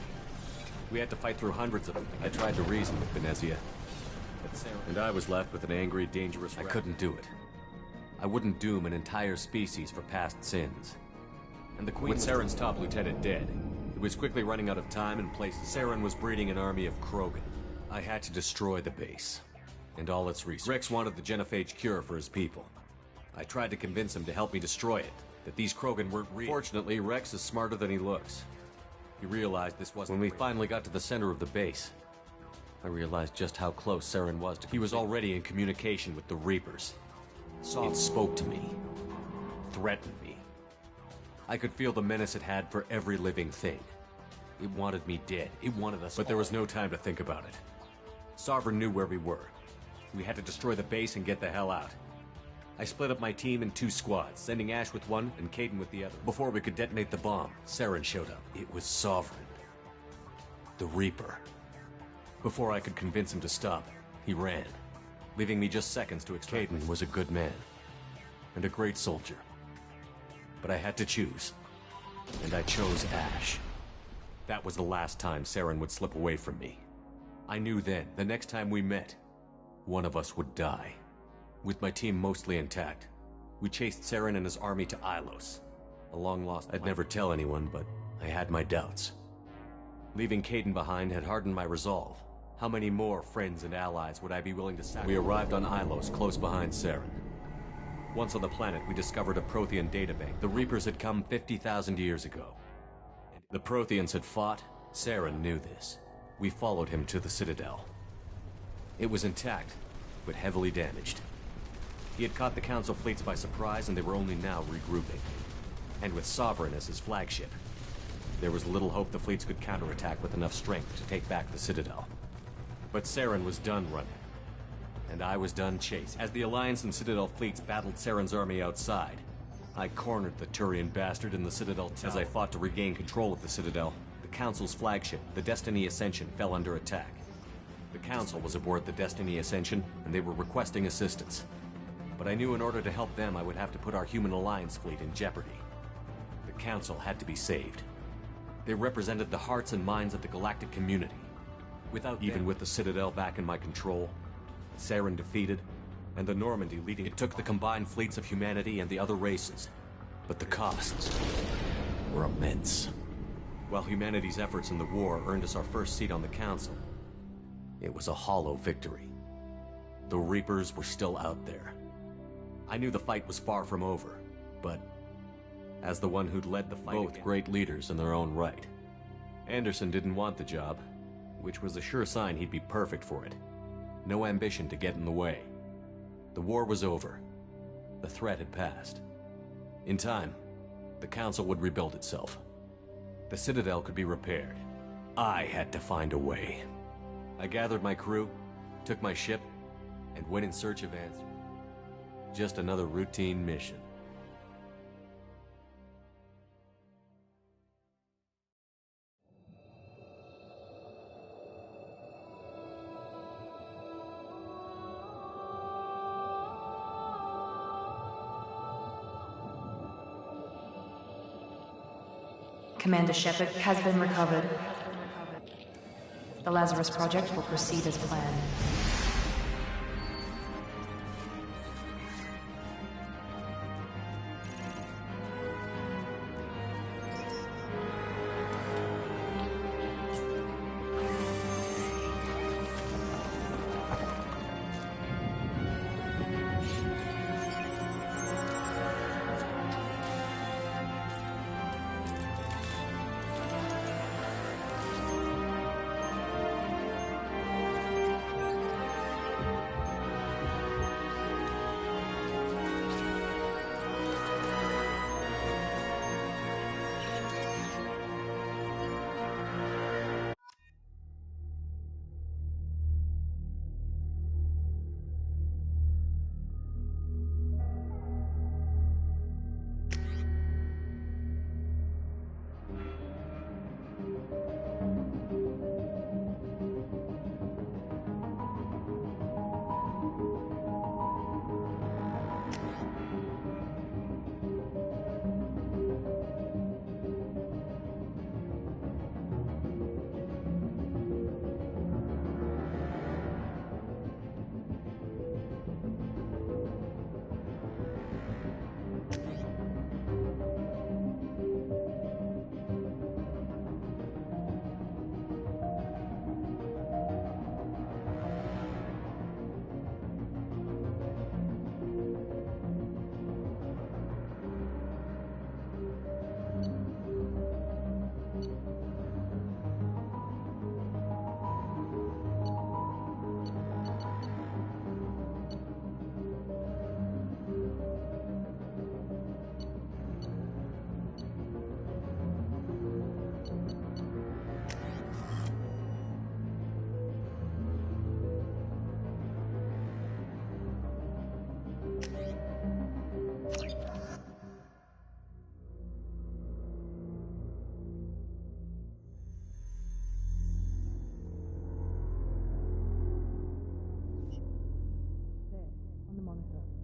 We had to fight through hundreds of them. I tried to reason with Benezia, but Saren and I was left with an angry, dangerous I couldn't do it. I wouldn't doom an entire species for past sins. And the Queen, with Saren's top lieutenant dead, it was quickly running out of time and places. Saren was breeding an army of Krogan. I had to destroy the base, and all its resources. Rex wanted the genophage cure for his people. I tried to convince him to help me destroy it, that these Krogan weren't real. Fortunately, Rex is smarter than he looks. He realized this wasn't when we finally got to the center of the base. I realized just how close Saren was to. He was already in communication with the Reapers. It spoke to me, threatened me. I could feel the menace it had for every living thing. It wanted me dead. It wanted us. But there was no time to think about it. Sovereign knew where we were. We had to destroy the base and get the hell out. I split up my team in 2 squads, sending Ash with one and Kaidan with the other. Before we could detonate the bomb, Saren showed up. It was Sovereign. The Reaper. Before I could convince him to stop, he ran, leaving me just seconds to extract. Kaidan was a good man, and a great soldier. But I had to choose, and I chose Ash. That was the last time Saren would slip away from me. I knew then, the next time we met, one of us would die. With my team mostly intact, we chased Saren and his army to Ilos. A long lost. I'd never tell anyone, but I had my doubts. Leaving Kaidan behind had hardened my resolve. How many more friends and allies would I be willing to sacrifice? We arrived on Ilos, close behind Saren. Once on the planet, we discovered a Prothean databank. The Reapers had come 50,000 years ago. The Protheans had fought. Saren knew this. We followed him to the Citadel. It was intact, but heavily damaged. He had caught the Council fleets by surprise, and they were only now regrouping. And with Sovereign as his flagship, there was little hope the fleets could counterattack with enough strength to take back the Citadel. But Saren was done running, and I was done chasing. As the Alliance and Citadel fleets battled Saren's army outside, I cornered the Turian bastard in the Citadel tower. As I fought to regain control of the Citadel, the Council's flagship, the Destiny Ascension, fell under attack. The Council was aboard the Destiny Ascension, and they were requesting assistance. But I knew in order to help them, I would have to put our Human Alliance fleet in jeopardy. The Council had to be saved. They represented the hearts and minds of the galactic community. Even with the Citadel back in my control, Saren defeated, and the Normandy leading, it took the combined fleets of humanity and the other races. But the costs were immense. While humanity's efforts in the war earned us our first seat on the Council, it was a hollow victory. The Reapers were still out there. I knew the fight was far from over, but as the one who'd led the fight, both great leaders in their own right. Anderson didn't want the job, which was a sure sign he'd be perfect for it. No ambition to get in the way. The war was over. The threat had passed. In time, the Council would rebuild itself. The Citadel could be repaired. I had to find a way. I gathered my crew, took my ship, and went in search of answers. Just another routine mission. Commander Shepard has been recovered. The Lazarus Project will proceed as planned.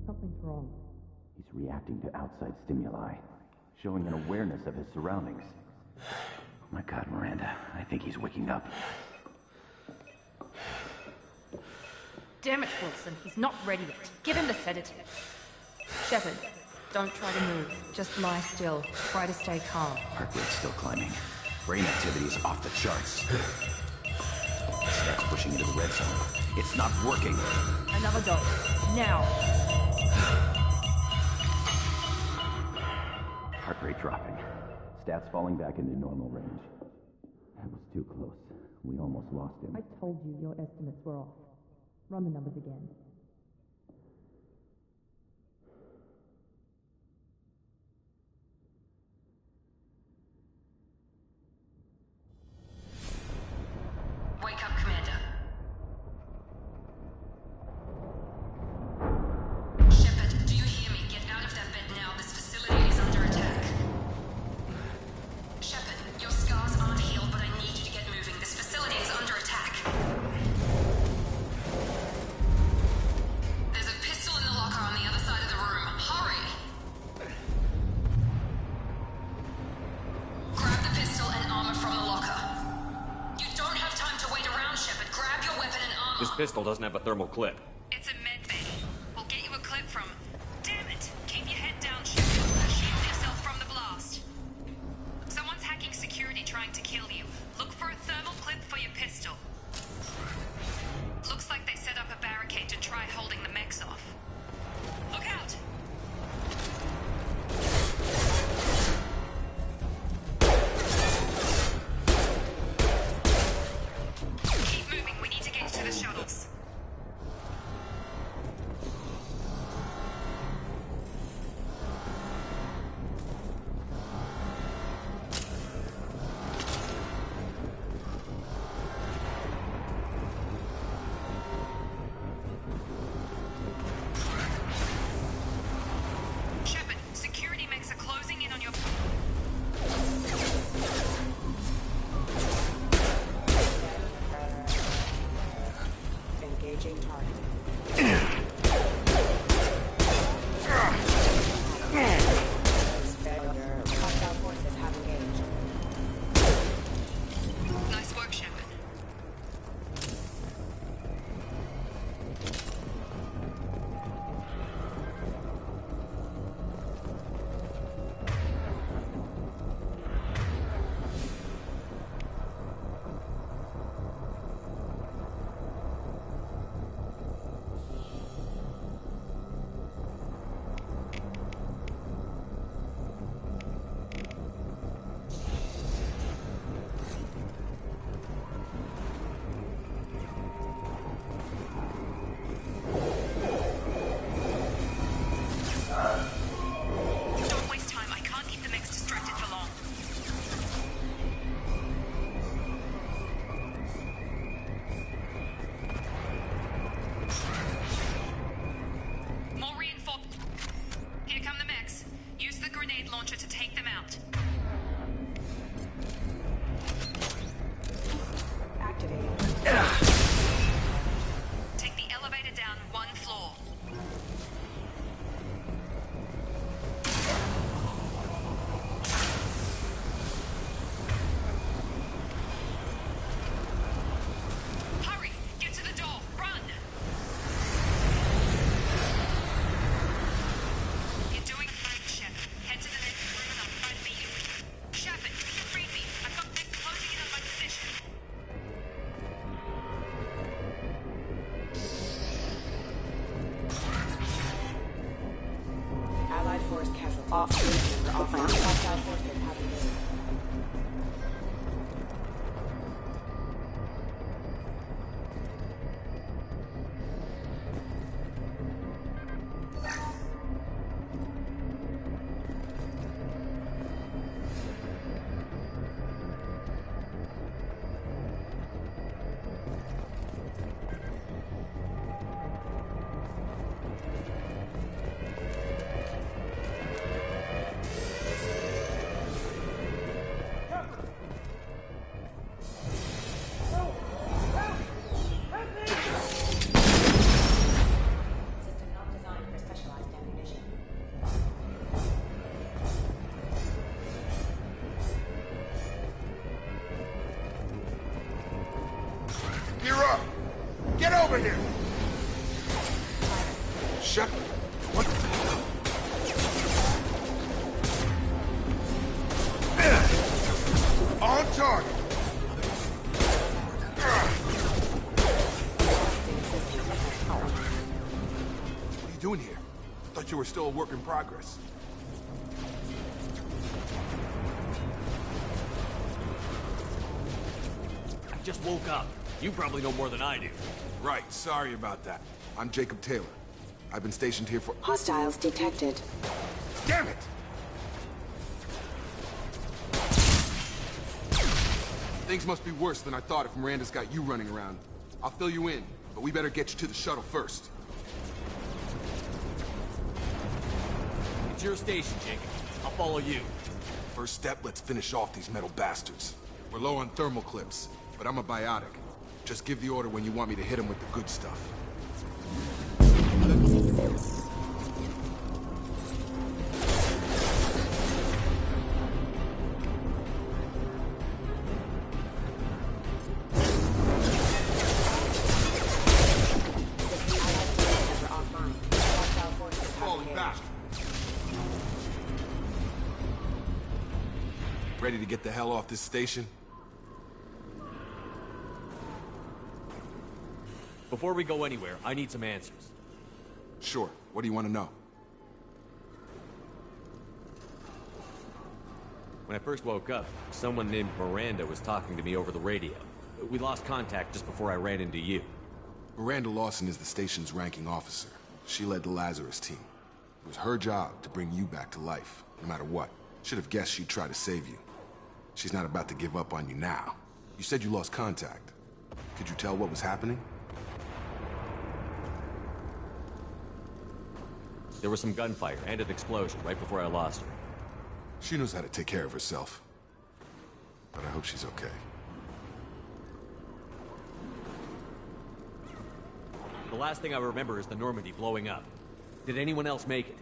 Something's wrong. He's reacting to outside stimuli, showing an awareness of his surroundings. Oh my God, Miranda, I think he's waking up. Damn it, Wilson, he's not ready yet. Give him the sedative. Shepard, don't try to move. Just lie still. Try to stay calm. Heart rate's still climbing. Brain activity is off the charts. Stats pushing into the red zone. It's not working. Another dose. Now. Heart rate dropping. Stats falling back into normal range. That was too close. We almost lost him. I told you your estimates were off. Run the numbers again. Wake up, Commander. Shepard, do you hear me? Get out of that bed now. This facility is under attack. Shepard, your scars aren't healed, but I This pistol doesn't have a thermal clip. It's a med bay. We'll get you a clip from... Damn it! Keep your head down, Shepard. Shield yourself from the blast. Someone's hacking security trying to kill you. Look for a thermal clip for your pistol. Looks like they set up a barricade to try holding the mechs off. Look out! Keep moving, we need to get to the shuttles. Shepard, security mechs are closing in on your... Engaging target. Failure. Hostile forces have engaged. Nice work, Shepard. Don't waste time. I can't keep the mechs distracted for long. More reinforcements. Here come the mechs. Use the grenade launcher to take them out. Activating. Take the elevator down one floor. Hurry! Get to the door! Run! You're doing fine, Shepard. Head to the next room and I'll try to meet you. Shepard, read me. I've got mechs closing in on my position. Allied force casualty. Offline. Hostile forces have engaged. System not designed for specialized ammunition. Gear up! Get over here! Shepard, what the hell? On target! What are you doing here? I thought you were still a work in progress. I just woke up. You probably know more than I do. Right, sorry about that. I'm Jacob Taylor. I've been stationed here for... Hostiles detected. Damn it! Things must be worse than I thought if Miranda's got you running around. I'll fill you in, but we better get you to the shuttle first. It's your station, Jacob. I'll follow you. First step, let's finish off these metal bastards. We're low on thermal clips, but I'm a biotic. Just give the order when you want me to hit them with the good stuff. Ready to get the hell off this station? Before we go anywhere, I need some answers. Sure. What do you want to know? When I first woke up, someone named Miranda was talking to me over the radio. We lost contact just before I ran into you. Miranda Lawson is the station's ranking officer. She led the Lazarus team. It was her job to bring you back to life, no matter what. Should have guessed she'd try to save you. She's not about to give up on you now. You said you lost contact. Could you tell what was happening? There was some gunfire and an explosion right before I lost her. She knows how to take care of herself. But I hope she's okay. The last thing I remember is the Normandy blowing up. Did anyone else make it?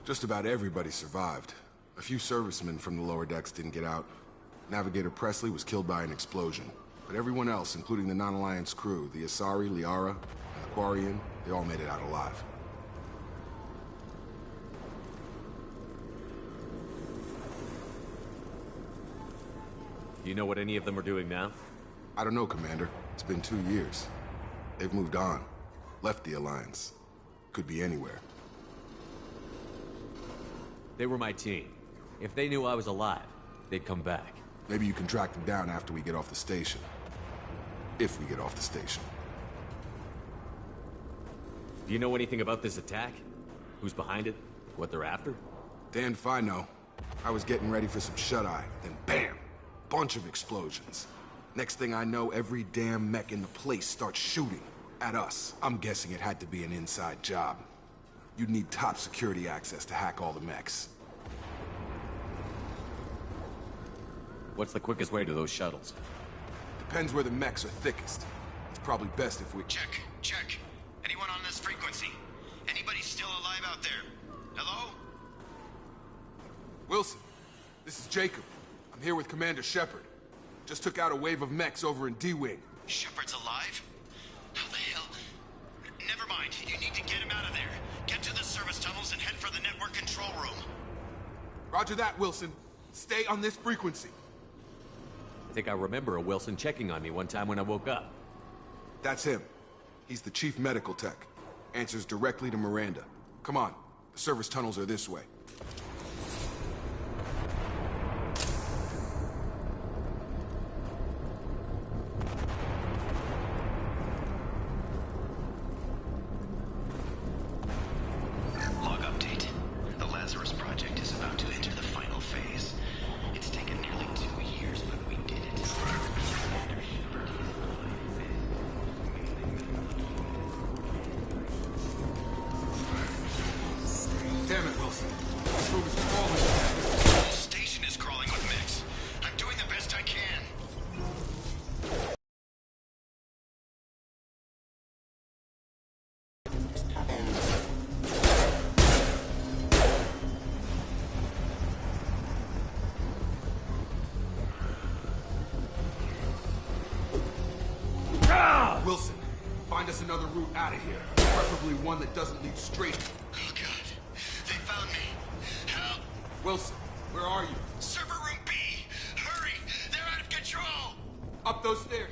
Just about everybody survived. A few servicemen from the lower decks didn't get out. Navigator Presley was killed by an explosion. But everyone else, including the non-Alliance crew, the Asari, Liara, and the Quarian, they all made it out alive. Do you know what any of them are doing now? I don't know, Commander. It's been 2 years. They've moved on. Left the Alliance. Could be anywhere. They were my team. If they knew I was alive, they'd come back. Maybe you can track them down after we get off the station. If we get off the station. Do you know anything about this attack? Who's behind it? What they're after? Damned if I know. I was getting ready for some shut-eye, then bam! Bunch of explosions. Next thing I know, every damn mech in the place starts shooting at us. I'm guessing it had to be an inside job. You'd need top security access to hack all the mechs. What's the quickest way to those shuttles? Depends where the mechs are thickest. It's probably best if we... Check. Anyone on this frequency? Anybody still alive out there? Hello? Wilson, this is Jacob. I'm here with Commander Shepard. Just took out a wave of mechs over in D-Wing. Shepard's alive? How the hell? Never mind. You need to get him out of there. Get to the service tunnels and head for the network control room. Roger that, Wilson. Stay on this frequency. I think I remember a Wilson checking on me one time when I woke up. That's him. He's the chief medical tech. Answers directly to Miranda. Come on. The service tunnels are this way. Log update. The Lazarus Project is about to enter the final phase. It's taken nearly 2 years, but we did it. Damn it, Wilson. This room is crawling. The whole station is crawling with mechs. I'm doing the best I can. Wilson, find us another route out of here. Preferably one that doesn't lead straight. Oh, God. They found me. Help! Wilson, where are you? Server room B! Hurry! They're out of control! Up those stairs.